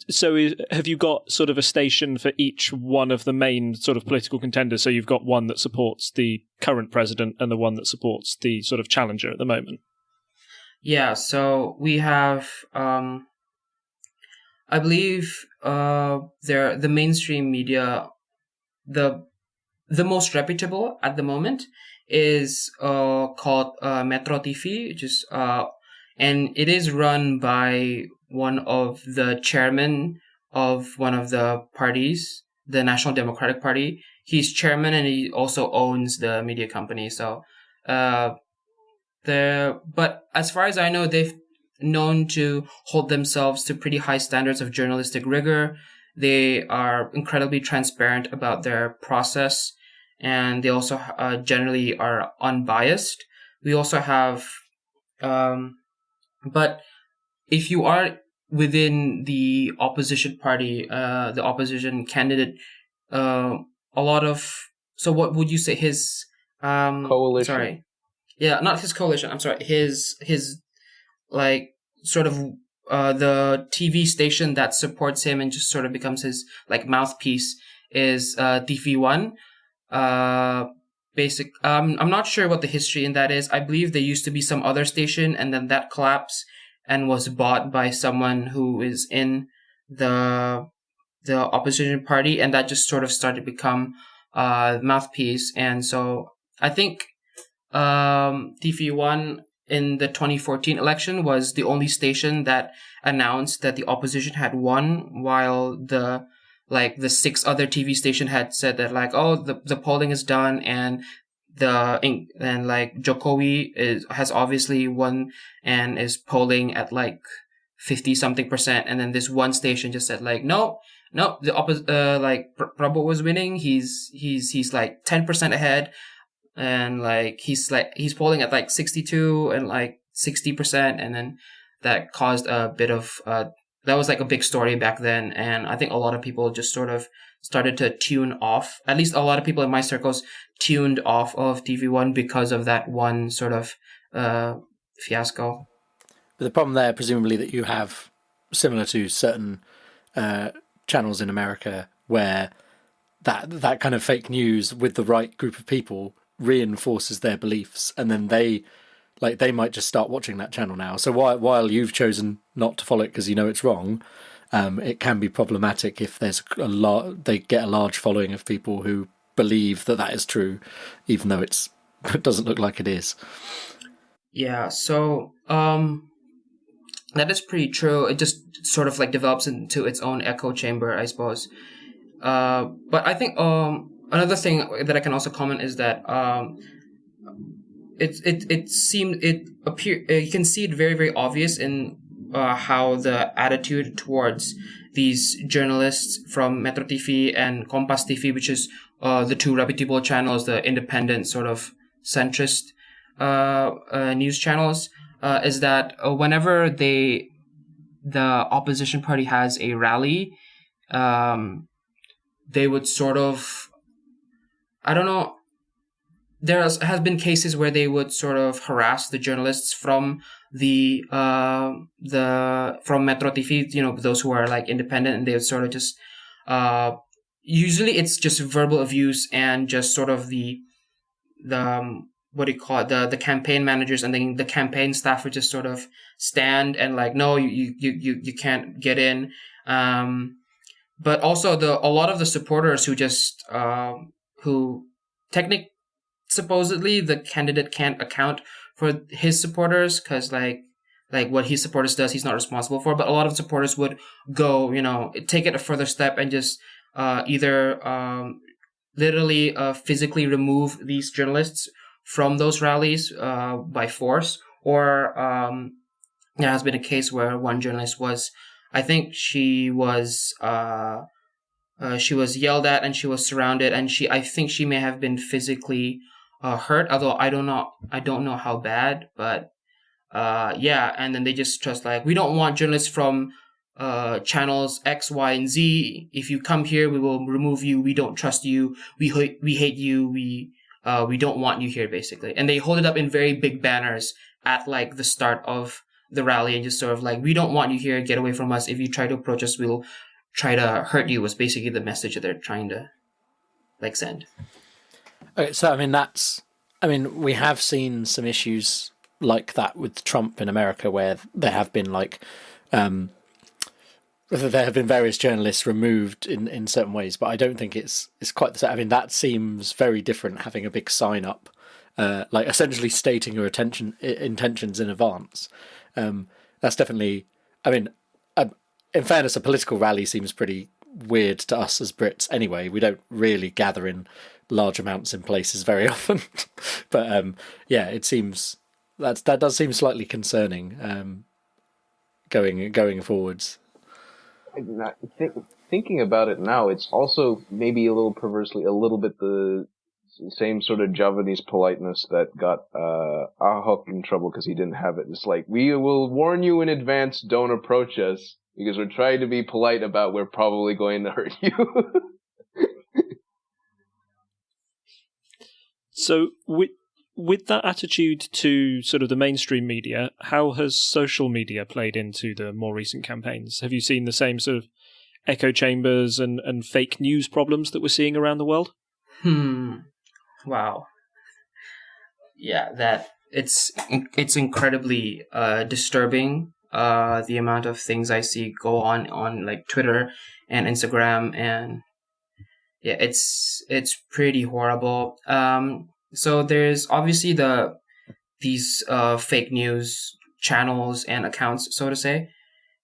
So have you got sort of a station for each one of the main sort of political contenders? So you've got one that supports the current president and the one that supports the sort of challenger at the moment? Yeah, so we have, I believe, the mainstream media, the most reputable at the moment is called Metro TV, which is and it is run by one of the chairmen of one of the parties, the National Democratic Party. He's chairman and he also owns the media company. So, but as far as I know, they've known to hold themselves to pretty high standards of journalistic rigor. They are incredibly transparent about their process, and they also generally are unbiased. We also have, but if you are within the opposition party, the opposition candidate, a lot of, so what would you say his coalition? Sorry, yeah, not his coalition. I'm sorry, his sort of the TV station that supports him and just sort of becomes his mouthpiece is TV1. I'm not sure what the history in that is. I believe there used to be some other station and then that collapsed and was bought by someone who is in the opposition party, and that just sort of started to become mouthpiece. And so I think TV1 in the 2014 election was the only station that announced that the opposition had won, while the 6 other TV station had said that the polling is done and Jokowi has obviously won and is polling at 50-something%, and then this one station just said no, the Prabowo was winning. He's 10% ahead, and he's polling at 62 and 60%, and then that caused a bit of that was a big story back then, and I think a lot of people just sort of started to tune off. At least a lot of people in my circles tuned off of TV1 because of that one sort of fiasco. But the problem there, presumably, that you have, similar to certain channels in America, where that kind of fake news with the right group of people reinforces their beliefs, and then they might just start watching that channel now. So while you've chosen not to follow it because you know it's wrong, it can be problematic if there's they get a large following of people who believe that is true, even though it doesn't look like it is. Yeah, so that is pretty true. It just sort of develops into its own echo chamber, I suppose. But I think another thing that I can also comment is that you can see it very, very obvious in how the attitude towards these journalists from Metro TV and Kompas TV, which is the two reputable channels, the independent sort of centrist news channels, is that whenever the opposition party has a rally, they would sort of, I don't know, there has been cases where they would sort of harass the journalists from from Metro TV, those who are like independent, and they would sort of just usually it's just verbal abuse and just sort of the what do you call it, the campaign managers and then the campaign staff would just sort of stand and like, no, you can't get in. But also a lot of the supporters who just who technically, supposedly the candidate can't account for his supporters because like what his supporters does, he's not responsible for. But a lot of supporters would go, take it a further step and just either literally physically remove these journalists from those rallies by force, or there has been a case where one journalist was, I think she was yelled at and she was surrounded, and I think she may have been physically hurt, although I don't know how bad, but and then they just like, we don't want journalists from channels X, Y, and Z. If you come here, we will remove you. We don't trust you. We hate you. We don't want you here, basically. And they hold it up in very big banners at like the start of the rally and just sort of like, we don't want you here. Get away from us. If you try to approach us, we'll try to hurt you, was basically the message that they're trying to like send. Okay, so we have seen some issues like that with Trump in America, where there have been like there have been various journalists removed in certain ways, but I don't think it's quite the same. I mean, that seems very different, having a big sign up, like essentially stating your intentions in advance. That's definitely, in fairness, a political rally seems pretty weird to us as Brits anyway. We don't really gather in large amounts in places very often. But it seems that does seem slightly concerning going forwards. Thinking about it now, it's also maybe a little perversely a little bit the same sort of Javanese politeness that got Ahok in trouble because he didn't have it. It's like, we will warn you in advance, don't approach us, because we're trying to be polite about we're probably going to hurt you. So with that attitude to sort of the mainstream media, how has social media played into the more recent campaigns? Have you seen the same sort of echo chambers and fake news problems that we're seeing around the world? Wow. Yeah, that it's incredibly disturbing. The amount of things I see go on like Twitter and Instagram, and yeah, it's pretty horrible. So there's obviously these fake news channels and accounts, so to say,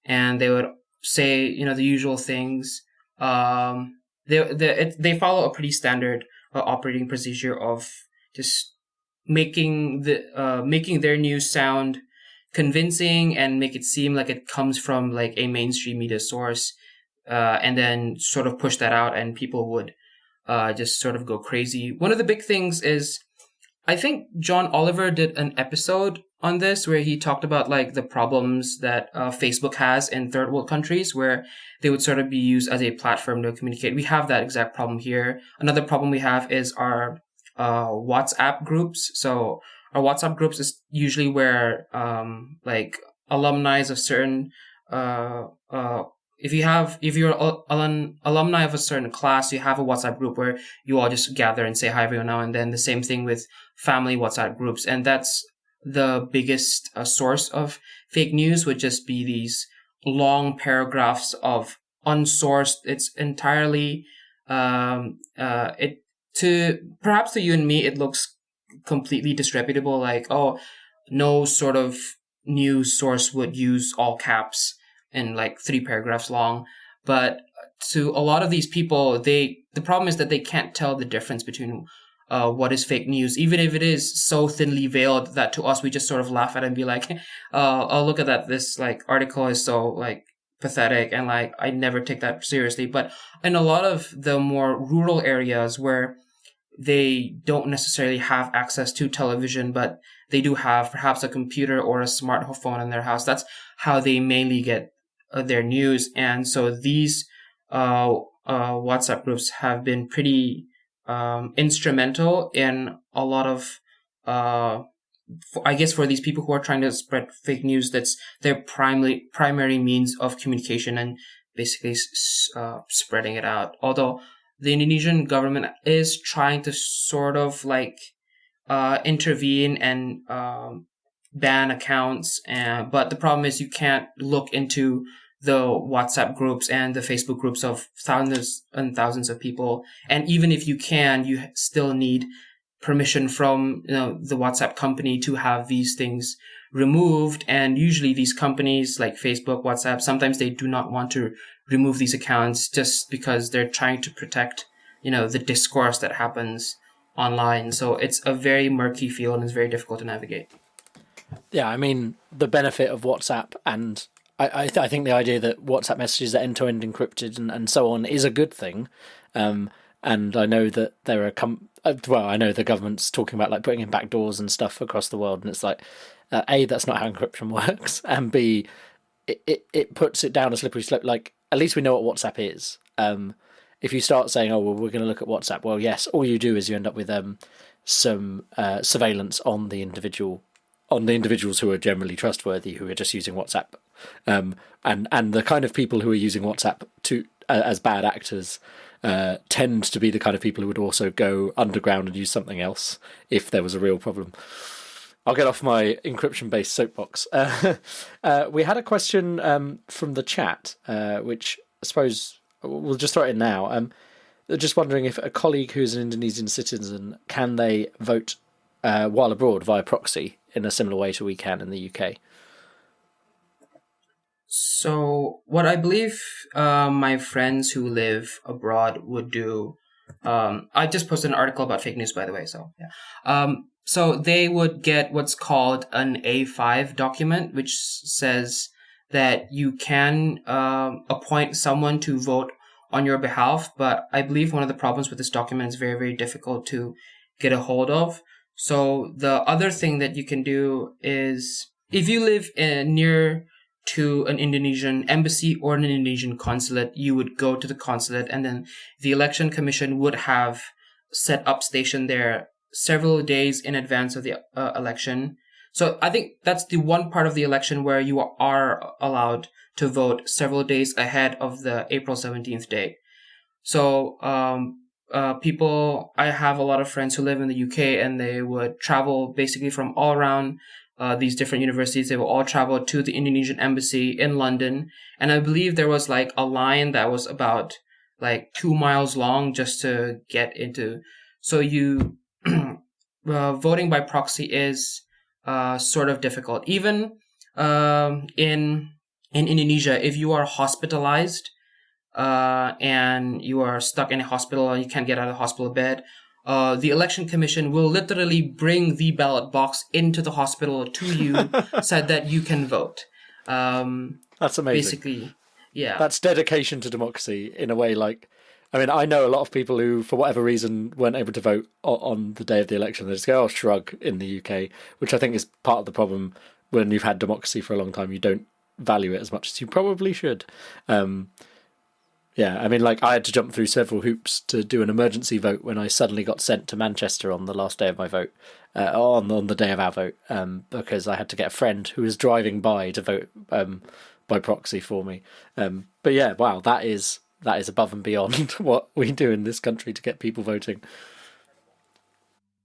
and they would say the usual things. They follow a pretty standard operating procedure of just making their news sound convincing and make it seem like it comes from like a mainstream media source, and then sort of push that out, and people would just sort of go crazy. One of the big things is, I think John Oliver did an episode on this where he talked about like the problems that Facebook has in third world countries, where they would sort of be used as a platform to communicate. We have that exact problem here. Another problem we have is our WhatsApp groups. So our WhatsApp groups is usually where like alumni of certain if you're an alumni of a certain class, you have a WhatsApp group where you all just gather and say hi every now and then. The same thing with family WhatsApp groups, and that's the biggest source of fake news, would just be these long paragraphs of unsourced. It's entirely perhaps to you and me, it looks completely disreputable. Like, oh, no sort of news source would use all caps and like 3 paragraphs long. But to a lot of these people, the problem is that they can't tell the difference between what is fake news, even if it is so thinly veiled that to us we just sort of laugh at it and be like, "Oh, look at that! This like article is so like pathetic," and like I never take that seriously. But in a lot of the more rural areas where they don't necessarily have access to television, but they do have perhaps a computer or a smartphone in their house. That's how they mainly get their news, and so these WhatsApp groups have been pretty instrumental in a lot of, I guess, for these people who are trying to spread fake news. That's their primary means of communication and basically spreading it out. Although the Indonesian government is trying to sort of like intervene and ban accounts, but the problem is you can't look into the WhatsApp groups and the Facebook groups of thousands and thousands of people. And even if you can, you still need permission from the WhatsApp company to have these things removed. And usually these companies like Facebook, WhatsApp, sometimes they do not want to remove these accounts just because they're trying to protect, the discourse that happens online. So it's a very murky field and it's very difficult to navigate. Yeah, I mean, the benefit of WhatsApp, and I think the idea that WhatsApp messages are end-to-end encrypted and so on is a good thing. And I know that there are I know the government's talking about like putting in backdoors and stuff across the world, and it's like, A, that's not how encryption works, and B, it puts it down a slippery slope. Like, at least we know what WhatsApp is. If you start saying, oh, well, we're going to look at WhatsApp, well, yes, all you do is you end up with some surveillance on the individuals who are generally trustworthy, who are just using WhatsApp, and the kind of people who are using WhatsApp as bad actors tend to be the kind of people who would also go underground and use something else if there was a real problem. I'll get off my encryption-based soapbox. We had a question from the chat, which I suppose we'll just throw it in now. Just wondering if a colleague who's an Indonesian citizen, can they vote while abroad via proxy in a similar way to we can in the UK? So what I believe my friends who live abroad would do, I just posted an article about fake news, by the way. So yeah, so they would get what's called an A5 document, which says that you can appoint someone to vote on your behalf. But I believe one of the problems with this document is very, very difficult to get a hold of. So the other thing that you can do is, if you live near to an Indonesian embassy or an Indonesian consulate, you would go to the consulate, and then the election commission would have set up station there several days in advance of the election. So I think that's the one part of the election where you are allowed to vote several days ahead of the April 17th date. So I have a lot of friends who live in the UK, and they would travel basically from all around these different universities. They will all travel to the Indonesian embassy in London. And I believe there was like a line that was about like 2 miles long just to get into. So voting by proxy is sort of difficult. Even in Indonesia, if you are hospitalized and you are stuck in a hospital and you can't get out of the hospital bed, the election commission will literally bring the ballot box into the hospital to you so that you can vote. That's amazing. Basically, yeah. That's dedication to democracy in a way. Like, I mean, I know a lot of people who, for whatever reason, weren't able to vote on the day of the election. They just go, oh, shrug, in the UK, which I think is part of the problem. When you've had democracy for a long time, you don't value it as much as you probably should. Yeah, I mean, like, I had to jump through several hoops to do an emergency vote when I suddenly got sent to Manchester on the last day of my vote, on the day of our vote, because I had to get a friend who was driving by to vote by proxy for me. But yeah, wow, that is above and beyond what we do in this country to get people voting.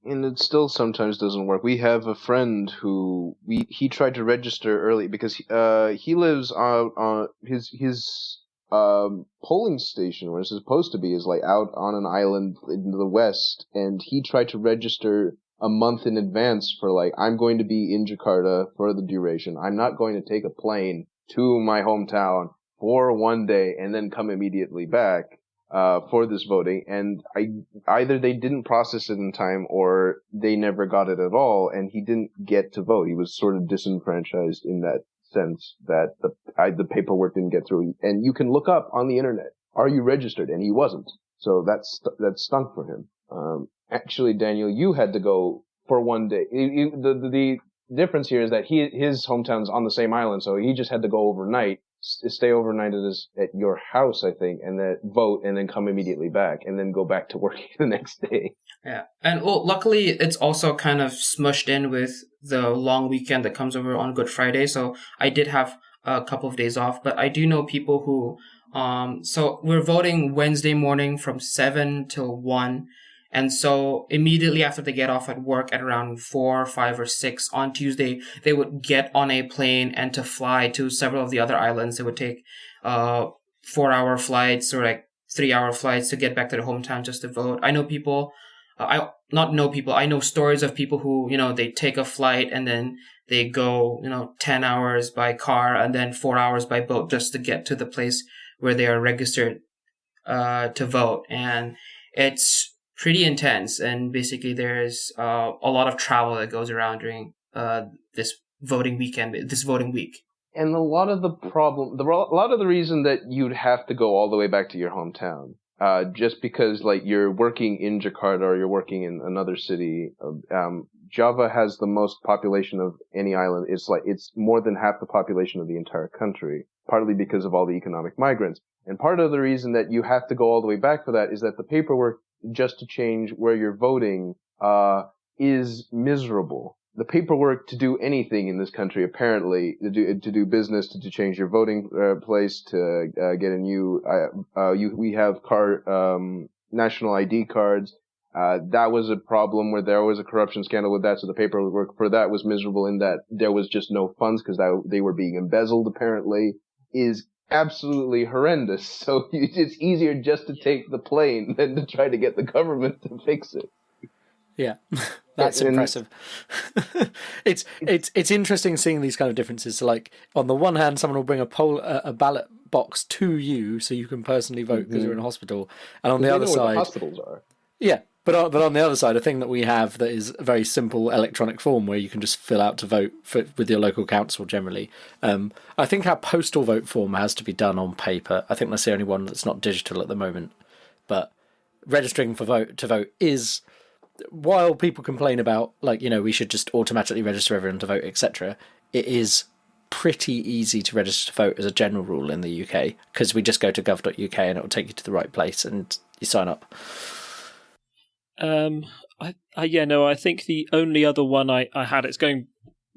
And it still sometimes doesn't work. We have a friend who he tried to register early because he lives on his polling station where it's supposed to be is like out on an island in the west, and he tried to register a month in advance for like, I'm going to be in Jakarta for the duration. I'm not going to take a plane to my hometown for one day and then come immediately back for this voting, and either they didn't process it in time or they never got it at all, and he didn't get to vote. He was sort of disenfranchised in that sense that the paperwork didn't get through. And you can look up on the internet, are you registered? And he wasn't. So that stunk for him. Actually, Daniel, you had to go for one day. The difference here is that his hometown's on the same island, so he just had to go overnight, stay overnight at your house, I think, and then vote, and then come immediately back, and then go back to work the next day. Yeah, and luckily it's also kind of smushed in with the long weekend that comes over on Good Friday, so I did have a couple of days off, but I do know people who, so we're voting Wednesday morning from 7 till 1, and so immediately after they get off at work at around 4, 5, or 6 on Tuesday, they would get on a plane and to fly to several of the other islands. They would take 4-hour flights or like 3-hour flights to get back to their hometown just to vote. I know people, I know stories of people who, they take a flight and then they go, 10 hours by car and then 4 hours by boat just to get to the place where they are registered to vote. And it's pretty intense, and basically there's a lot of travel that goes around during this voting week. And a lot of the reason that you'd have to go all the way back to your hometown, just because like you're working in Jakarta or you're working in another city. Java has the most population of any island. It's more than half the population of the entire country, partly because of all the economic migrants. And part of the reason that you have to go all the way back for that is that the paperwork just to change where you're voting is miserable. The paperwork to do anything in this country, apparently, to do business, to change your voting place, to get a new, we have national ID cards. That was a problem where there was a corruption scandal with that, so the paperwork for that was miserable in that there was just no funds because they were being embezzled, apparently, is absolutely horrendous. So it's easier just to take the plane than to try to get the government to fix it. Yeah, that's impressive. It's interesting seeing these kind of differences. So, like, on the one hand, someone will bring a ballot box to you so you can personally vote because you're in a hospital, and on the other side, the hospitals are. Yeah, but on the other side, a thing that we have that is a very simple electronic form where you can just fill out to vote with your local council generally. I think our postal vote form has to be done on paper. I think that's the only one that's not digital at the moment. But registering to vote is, while people complain about, like, we should just automatically register everyone to vote, etc., it is pretty easy to register to vote as a general rule in the UK, because we just go to gov.uk and it will take you to the right place and you sign up. I think the only other one I had, it's going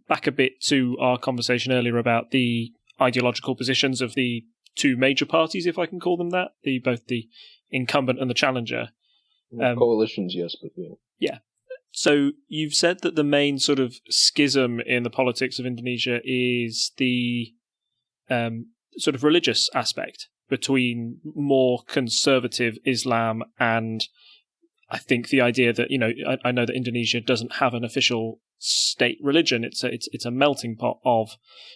back a bit to our conversation earlier about the ideological positions of the two major parties, if I can call them that, both the incumbent and the challenger. Coalitions, yes, but yeah. Yeah. So you've said that the main sort of schism in the politics of Indonesia is the sort of religious aspect between more conservative Islam and, I think, the idea that, I know that Indonesia doesn't have an official state religion. It's a melting pot of,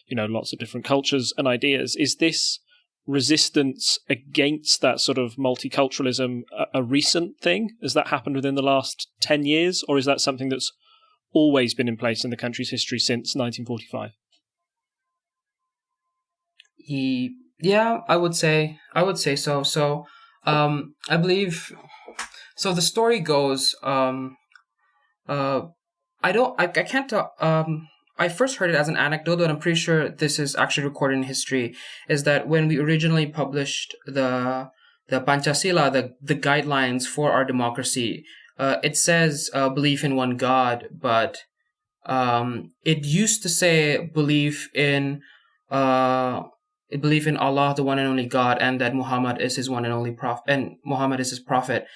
lots of different cultures and ideas. Is this resistance against that sort of multiculturalism a recent thing? Has that happened within the last 10 years, or is that something that's always been in place in the country's history since 1945? Yeah, I would say so. So, I believe. So the story goes. I first heard it as an anecdote, but I'm pretty sure this is actually recorded in history, is that when we originally published the Pancasila, the guidelines for our democracy, it says belief in one God, but it used to say belief in Allah, the one and only God, and that Muhammad is his one and only prophet, and Muhammad is his prophet.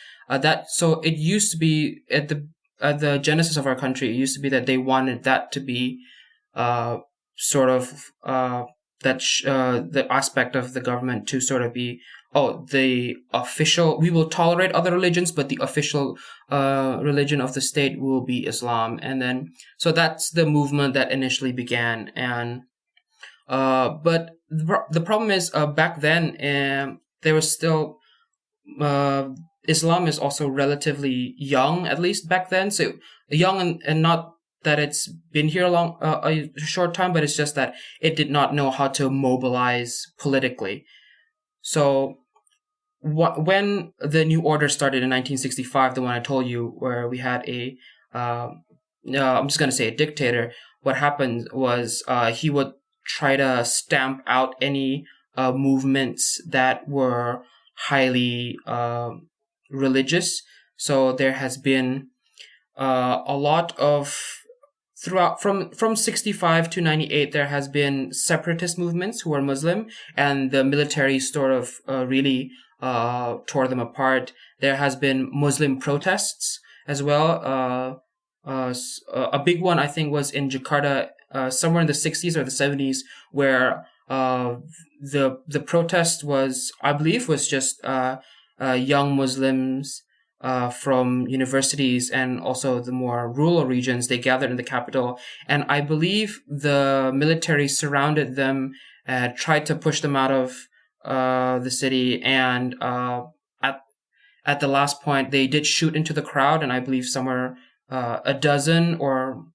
So it used to be at the genesis of our country, it used to be that they wanted that to be the aspect of the government to sort of be, the official, we will tolerate other religions, but the official religion of the state will be Islam. And then, so that's the movement that initially began. And But the problem is, back then, there was still, Islam is also relatively young, at least back then. So young, and not that it's been here a short time, but it's just that it did not know how to mobilize politically. So when the new order started in 1965, the one I told you, where we had I'm just going to say a dictator, what happened was he would try to stamp out any movements that were highly religious. So there has been a lot of, throughout from 65 to 98, there has been separatist movements who are Muslim, and the military sort of really tore them apart. There has been Muslim protests as well. A big one, I think, was in Jakarta, somewhere in the 60s or the 70s, where the protest was, I believe, was just young Muslims from universities and also the more rural regions. They gathered in the capital, and I believe the military surrounded them, tried to push them out of the city, and at the last point, they did shoot into the crowd, and I believe somewhere a dozen or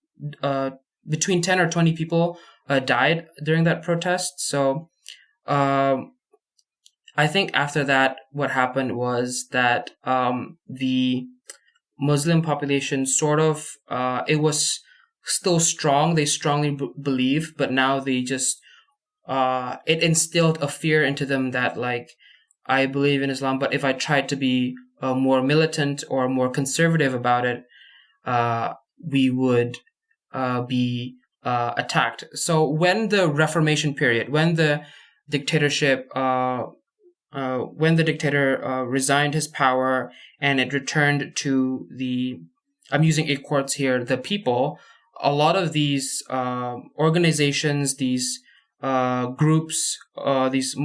between 10 or 20 people died during that protest. So I think after that, what happened was that the Muslim population sort of, it was still strong. They strongly believe, but now they just, it instilled a fear into them that, like, I believe in Islam, but if I tried to be more militant or more conservative about it, we would be attacked. So when the Reformation period, when the dictatorship, when the dictator resigned his power and it returned to the, I'm using air quotes here, the people, a lot of these organizations, these groups, these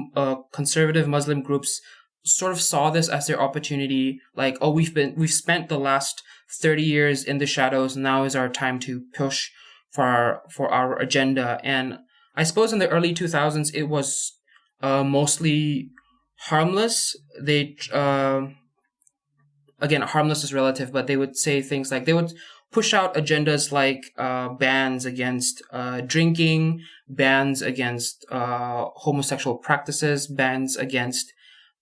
conservative Muslim groups sort of saw this as their opportunity. Like, oh, we've spent the last 30 years in the shadows. Now is our time to push for our agenda. And I suppose in the early 2000s, it was mostly harmless. They again, harmless is relative, but they would say things like, they would push out agendas like bans against drinking, bans against homosexual practices, bans against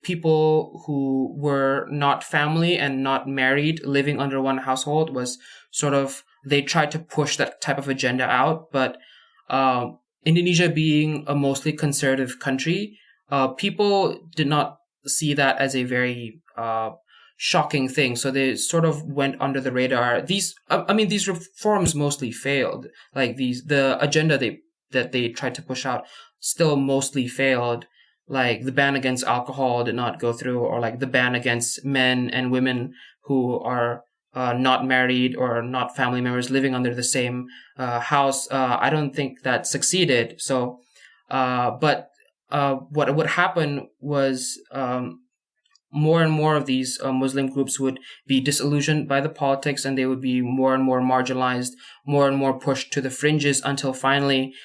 people who were not family and not married, living under one household. Was sort of, they tried to push that type of agenda out. But Indonesia being a mostly conservative country, people did not see that as a very shocking thing. So they sort of went under the radar. These reforms mostly failed. Like the agenda that they tried to push out still mostly failed. Like the ban against alcohol did not go through, or like the ban against men and women who are not married or not family members living under the same house. I don't think that succeeded. So, but what would happen was more and more of these Muslim groups would be disillusioned by the politics, and they would be more and more marginalized, more and more pushed to the fringes, until finally,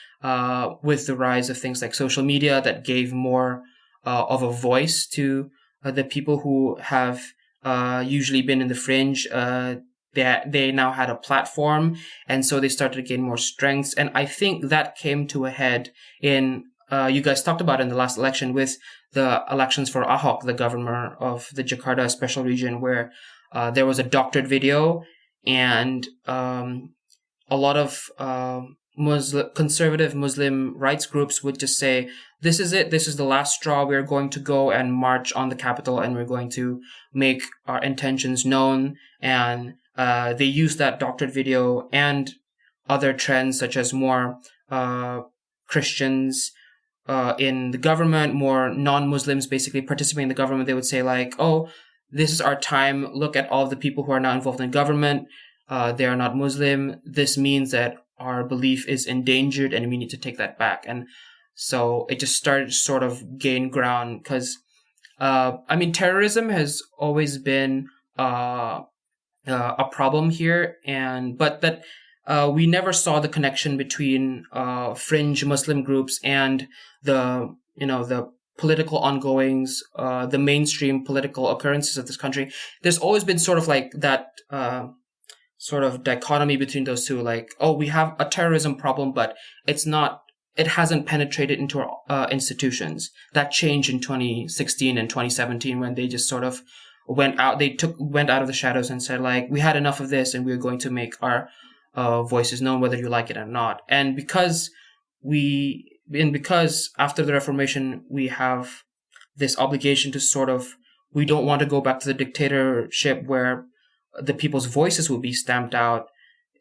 with the rise of things like social media that gave more of a voice to the people who have usually been in the fringe, they now had a platform, and so they started to gain more strength. And I think that came to a head in, you guys talked about in the last election, with the elections for Ahok, the governor of the Jakarta special region, where there was a doctored video, and a lot of conservative Muslim rights groups would just say, this is it, this is the last straw, we're going to go and march on the capital, and we're going to make our intentions known. And they used that doctored video and other trends, such as more Christians in the government, more non-Muslims basically participating in the government. They would say like, oh, this is our time, look at all the people who are now involved in government, they are not Muslim, this means that our belief is endangered and we need to take that back. And so it just started to sort of gain ground, because terrorism has always been a problem here, but that we never saw the connection between fringe Muslim groups and the political ongoings, the mainstream political occurrences of this country. There's always been sort of like that sort of dichotomy between those two. Like, oh, we have a terrorism problem, but it hasn't penetrated into our institutions. That changed in 2016 and 2017 when they just sort of went out of the shadows and said, like, we had enough of this and we're going to make our voices known whether you like it or not. And because after the Reformation we have this obligation to we don't want to go back to the dictatorship where the people's voices will be stamped out.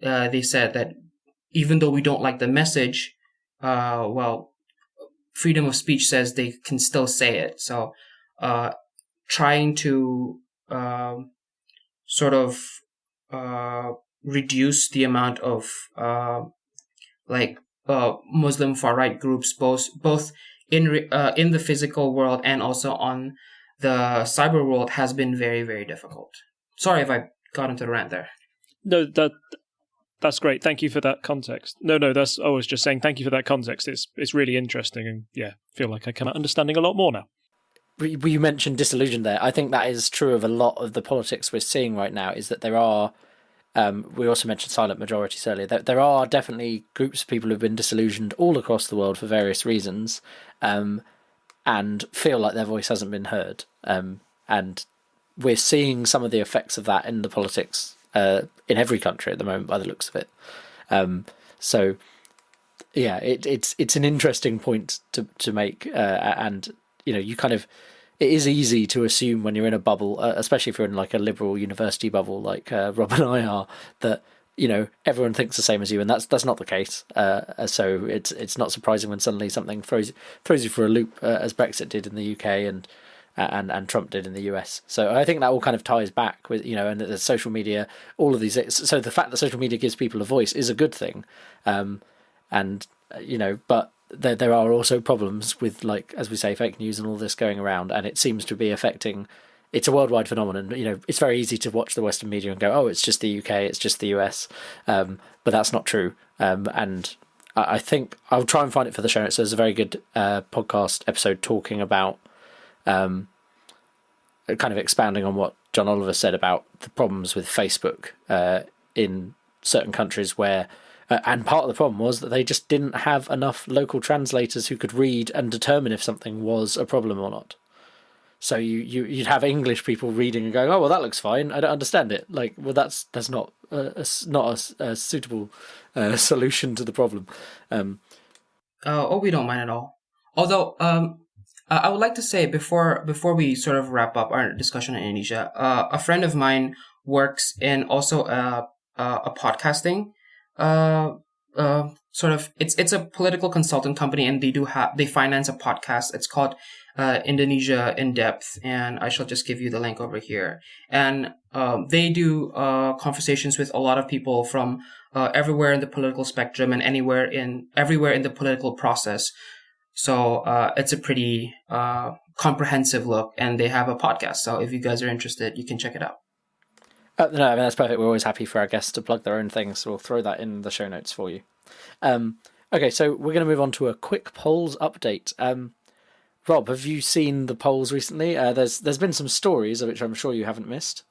They said that even though we don't like the message, freedom of speech says they can still say it. So trying to reduce the amount of Muslim far right groups, both in the physical world and also on the cyber world, has been very, very difficult. Sorry if I got into a rant there. No, that's great. Thank you for that context. I was just saying thank you for that context. It's really interesting, and yeah, feel like I come out understanding a lot more now. You mentioned disillusion there. I think that is true of a lot of the politics we're seeing right now, is that there are, we also mentioned silent majorities earlier, there are definitely groups of people who've been disillusioned all across the world for various reasons, and feel like their voice hasn't been heard. And we're seeing some of the effects of that in the politics in every country at the moment, by the looks of it. So yeah, it's an interesting point to make, and it is easy to assume when you're in a bubble, especially if you're in like a liberal university bubble like Rob and I are, that everyone thinks the same as you, and that's not the case. So it's not surprising when suddenly something throws you for a loop, as Brexit did in the UK and Trump did in the US. So I think that all kind of ties back with and the social media, all of these. So the fact that social media gives people a voice is a good thing, but there are also problems with, like, as we say, fake news and all this going around, and it seems to be affecting. It's a worldwide phenomenon. It's very easy to watch the Western media and go, oh, it's just the UK, it's just the US, but that's not true. And I think I'll try and find it for the show notes. There's a very good podcast episode talking about kind of expounding on what John Oliver said about the problems with Facebook in certain countries where, and part of the problem was that they just didn't have enough local translators who could read and determine if something was a problem or not. So you'd have English people reading and going, oh, well, that looks fine. I don't understand it. Like, well, that's not a suitable solution to the problem. We don't mind at all. Although, I would like to say before we sort of wrap up our discussion on Indonesia, a friend of mine works in also a podcasting it's a political consultant company, and they finance a podcast. It's called Indonesia in Depth, and I shall just give you the link over here. And they do conversations with a lot of people from everywhere in the political spectrum and everywhere in the political process. So it's a pretty comprehensive look, and they have a podcast. So if you guys are interested, you can check it out. No, I mean, that's perfect. We're always happy for our guests to plug their own things, so we'll throw that in the show notes for you. Okay, so we're going to move on to a quick polls update. Rob, have you seen the polls recently? There's been some stories, which I'm sure you haven't missed.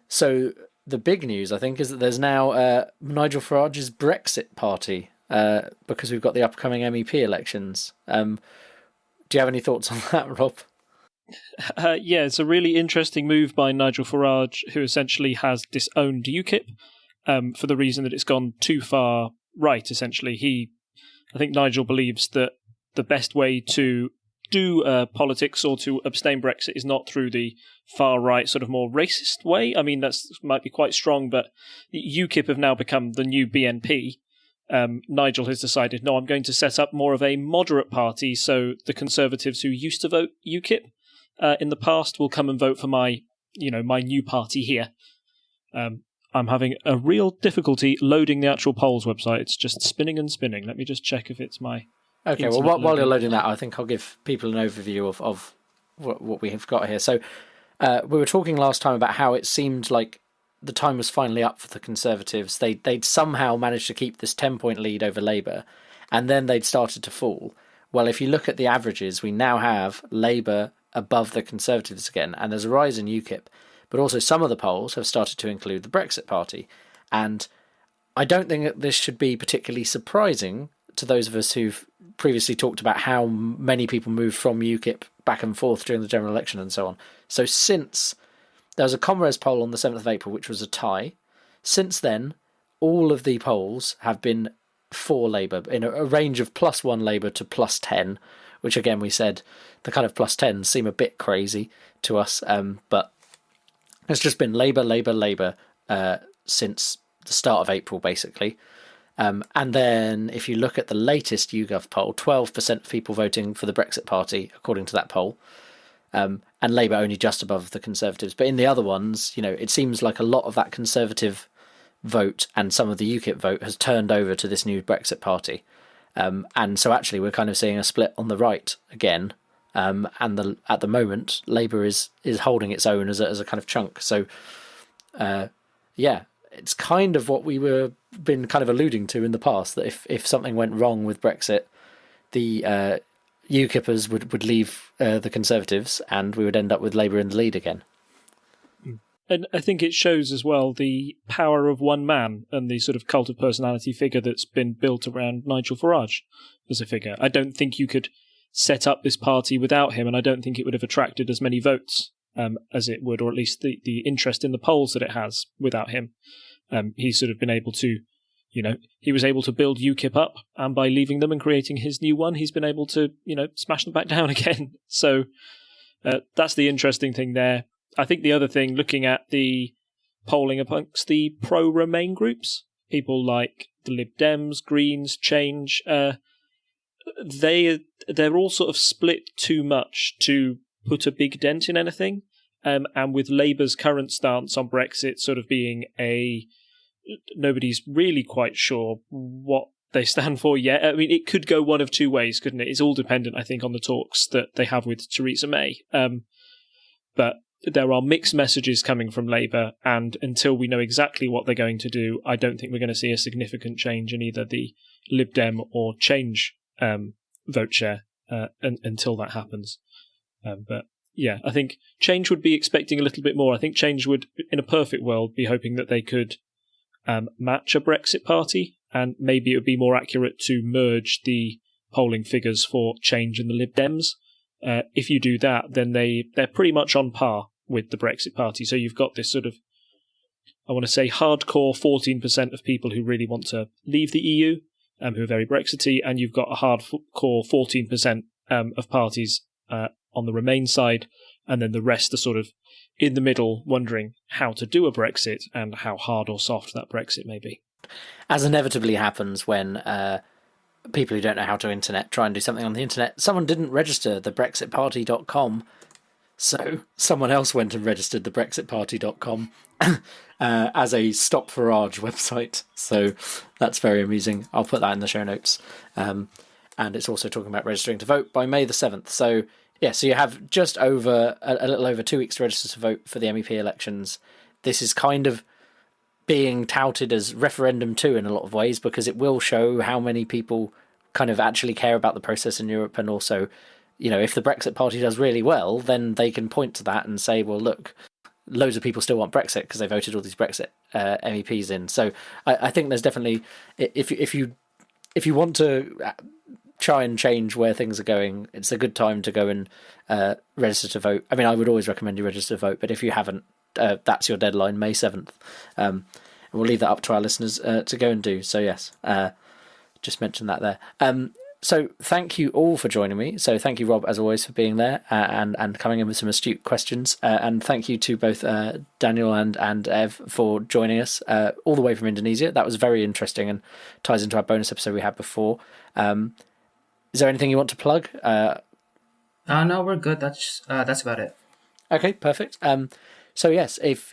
So the big news, I think, is that there's now Nigel Farage's Brexit party, because we've got the upcoming MEP elections. Do you have any thoughts on that, Rob? Yeah, it's a really interesting move by Nigel Farage, who essentially has disowned UKIP for the reason that it's gone too far right, essentially. I think Nigel believes that the best way to do politics or to abstain Brexit is not through the far right, sort of more racist way. I mean, that might be quite strong, but UKIP have now become the new BNP. Nigel has decided, no, I'm going to set up more of a moderate party, so the Conservatives who used to vote UKIP in the past will come and vote for my new party here. I'm having a real difficulty loading the actual polls website. It's just spinning and spinning. Let me just check if it's my... Okay, well, while you're loading that, I think I'll give people an overview of what we have got here. So we were talking last time about how it seemed like the time was finally up for the Conservatives. They'd somehow managed to keep this 10-point lead over Labour, and then they'd started to fall. Well, if you look at the averages, we now have Labour above the Conservatives again, and there's a rise in UKIP, but also some of the polls have started to include the Brexit Party. And I don't think that this should be particularly surprising to those of us who've previously talked about how many people moved from UKIP back and forth during the general election and so on. So since there was a Comres poll on the 7th of April, which was a tie, since then, all of the polls have been for Labour, in a range of +1 Labour to +10, which again, we said the kind of +10s seem a bit crazy to us, but it's just been Labour, Labour, Labour since the start of April, basically. And then if you look at the latest YouGov poll, 12% of people voting for the Brexit Party, according to that poll, and Labour only just above the Conservatives. But in the other ones, it seems like a lot of that Conservative vote and some of the UKIP vote has turned over to this new Brexit Party. And so actually we're kind of seeing a split on the right again. And at the moment, Labour is holding its own as a kind of chunk. So, it's kind of what we were been kind of alluding to in the past, that if something went wrong with Brexit, the UKIPers would leave the Conservatives and we would end up with Labour in the lead again. And I think it shows as well the power of one man and the sort of cult of personality figure that's been built around Nigel Farage as a figure. I don't think you could set up this party without him, and I don't think it would have attracted as many votes as it would, or at least the interest in the polls that it has without him. He's sort of been able to, he was able to build UKIP up, and by leaving them and creating his new one, he's been able to, smash them back down again. So that's the interesting thing there. I think the other thing, looking at the polling amongst the pro-Remain groups, people like the Lib Dems, Greens, Change, they're all sort of split too much to put a big dent in anything. And with Labour's current stance on Brexit sort of being nobody's really quite sure what they stand for yet. I mean, it could go one of two ways, couldn't it? It's all dependent, I think, on the talks that they have with Theresa May. But there are mixed messages coming from Labour, and until we know exactly what they're going to do, I don't think we're going to see a significant change in either the Lib Dem or Change vote share until that happens. But yeah, I think Change would be expecting a little bit more. I think Change would, in a perfect world, be hoping that they could match a Brexit Party, and maybe it would be more accurate to merge the polling figures for Change and the Lib Dems. If you do that, then they're pretty much on par with the Brexit Party. So you've got this sort of, I want to say, hardcore 14% of people who really want to leave the EU, who are very Brexity, and you've got a hardcore 14% of parties on the Remain side, and then the rest are sort of in the middle, wondering how to do a Brexit and how hard or soft that Brexit may be. As inevitably happens when people who don't know how to internet try and do something on the internet. Someone didn't register the brexitparty.com, so someone else went and registered the brexitparty.com as a Stop Farage website. So that's very amusing. I'll put that in the show notes. And it's also talking about registering to vote by May the 7th. So yeah, so you have just over a little over 2 weeks to register to vote for the MEP elections. This is kind of being touted as referendum 2 in a lot of ways, because it will show how many people kind of actually care about the process in Europe. And also, if the Brexit Party does really well, then they can point to that and say, well, look, loads of people still want Brexit because they voted all these Brexit MEPs in. So I think there's definitely, if you want to try and change where things are going, it's a good time to go and register to vote. I mean, I would always recommend you register to vote, but if you haven't, that's your deadline, May 7th. And we'll leave that up to our listeners to go and do. So yes, just mention that there. So thank you all for joining me. So thank you, Rob, as always, for being there and coming in with some astute questions. And thank you to both Daniel and Ev for joining us all the way from Indonesia. That was very interesting and ties into our bonus episode we had before. Is there anything you want to plug? No, we're good. That's about it. Okay, perfect. So yes, if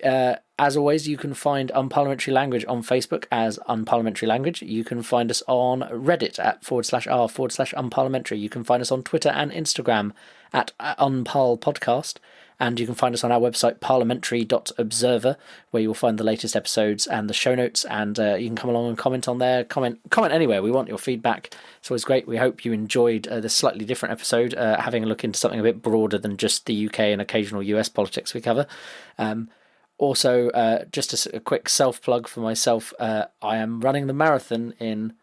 as always, you can find Unparliamentary Language on Facebook as Unparliamentary Language. You can find us on Reddit at /r/unparliamentary. You can find us on Twitter and Instagram at Unparl Podcast. And you can find us on our website, parliamentary.observer, where you will find the latest episodes and the show notes. And you can come along and comment on there. Comment anywhere. We want your feedback. It's always great. We hope you enjoyed this slightly different episode, having a look into something a bit broader than just the UK and occasional US politics we cover. Also, just a quick self-plug for myself. I am running the marathon in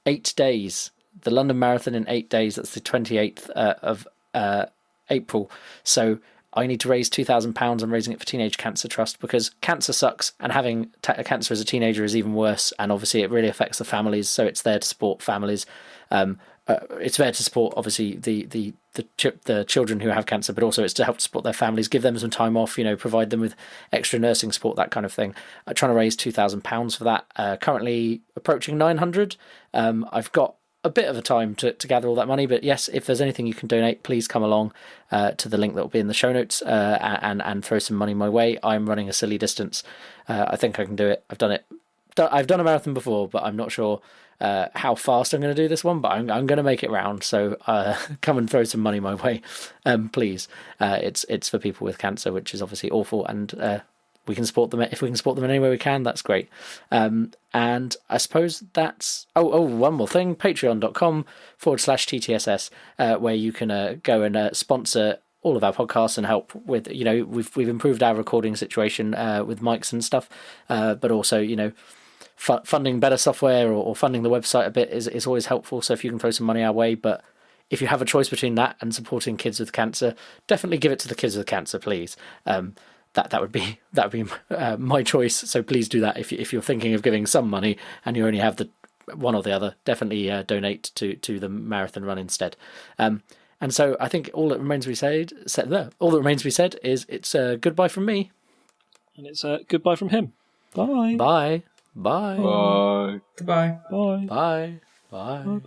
8 days. The London Marathon in 8 days. That's the 28th of April. So I need to raise £2,000. I'm raising it for Teenage Cancer Trust because cancer sucks, and having cancer as a teenager is even worse. And obviously, it really affects the families. So it's there to support families. It's there to support obviously the children who have cancer, but also it's to help support their families, give them some time off, provide them with extra nursing support, that kind of thing. I'm trying to raise £2,000 for that. Currently approaching 900. I've got a bit of a time to gather all that money, but yes, if there's anything you can donate, please come along to the link that will be in the show notes and throw some money my way. I'm running a silly distance. I think I can do it. I've done it. I've done a marathon before, but I'm not sure how fast I'm going to do this one, but I'm going to make it round. So come and throw some money my way, please. It's for people with cancer, which is obviously awful, and we can support them. If we can support them in any way we can, that's great. And I suppose that's... Oh, one more thing. Patreon.com/TTSS, where you can go and sponsor all of our podcasts and help with, we've improved our recording situation with mics and stuff, but also, funding better software or funding the website a bit is always helpful. So if you can throw some money our way, but if you have a choice between that and supporting kids with cancer, definitely give it to the kids with cancer, please. That would be my choice. So please do that if you're thinking of giving some money and you only have the one or the other. Definitely donate to the marathon run instead. And so I think all that remains to be said is it's goodbye from me, and it's goodbye from him. Bye. Bye. Bye. Bye. Goodbye. Bye. Bye. Bye.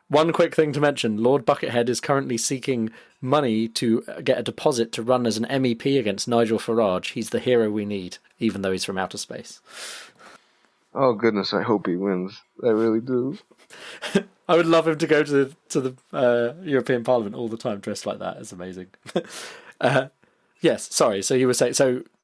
One quick thing to mention, Lord Buckethead is currently seeking money to get a deposit to run as an MEP against Nigel Farage. He's the hero we need, even though he's from outer space. Oh goodness, I hope he wins. I really do. I would love him to go to the European Parliament all the time dressed like that. It's amazing. Yes, sorry. So you were saying... So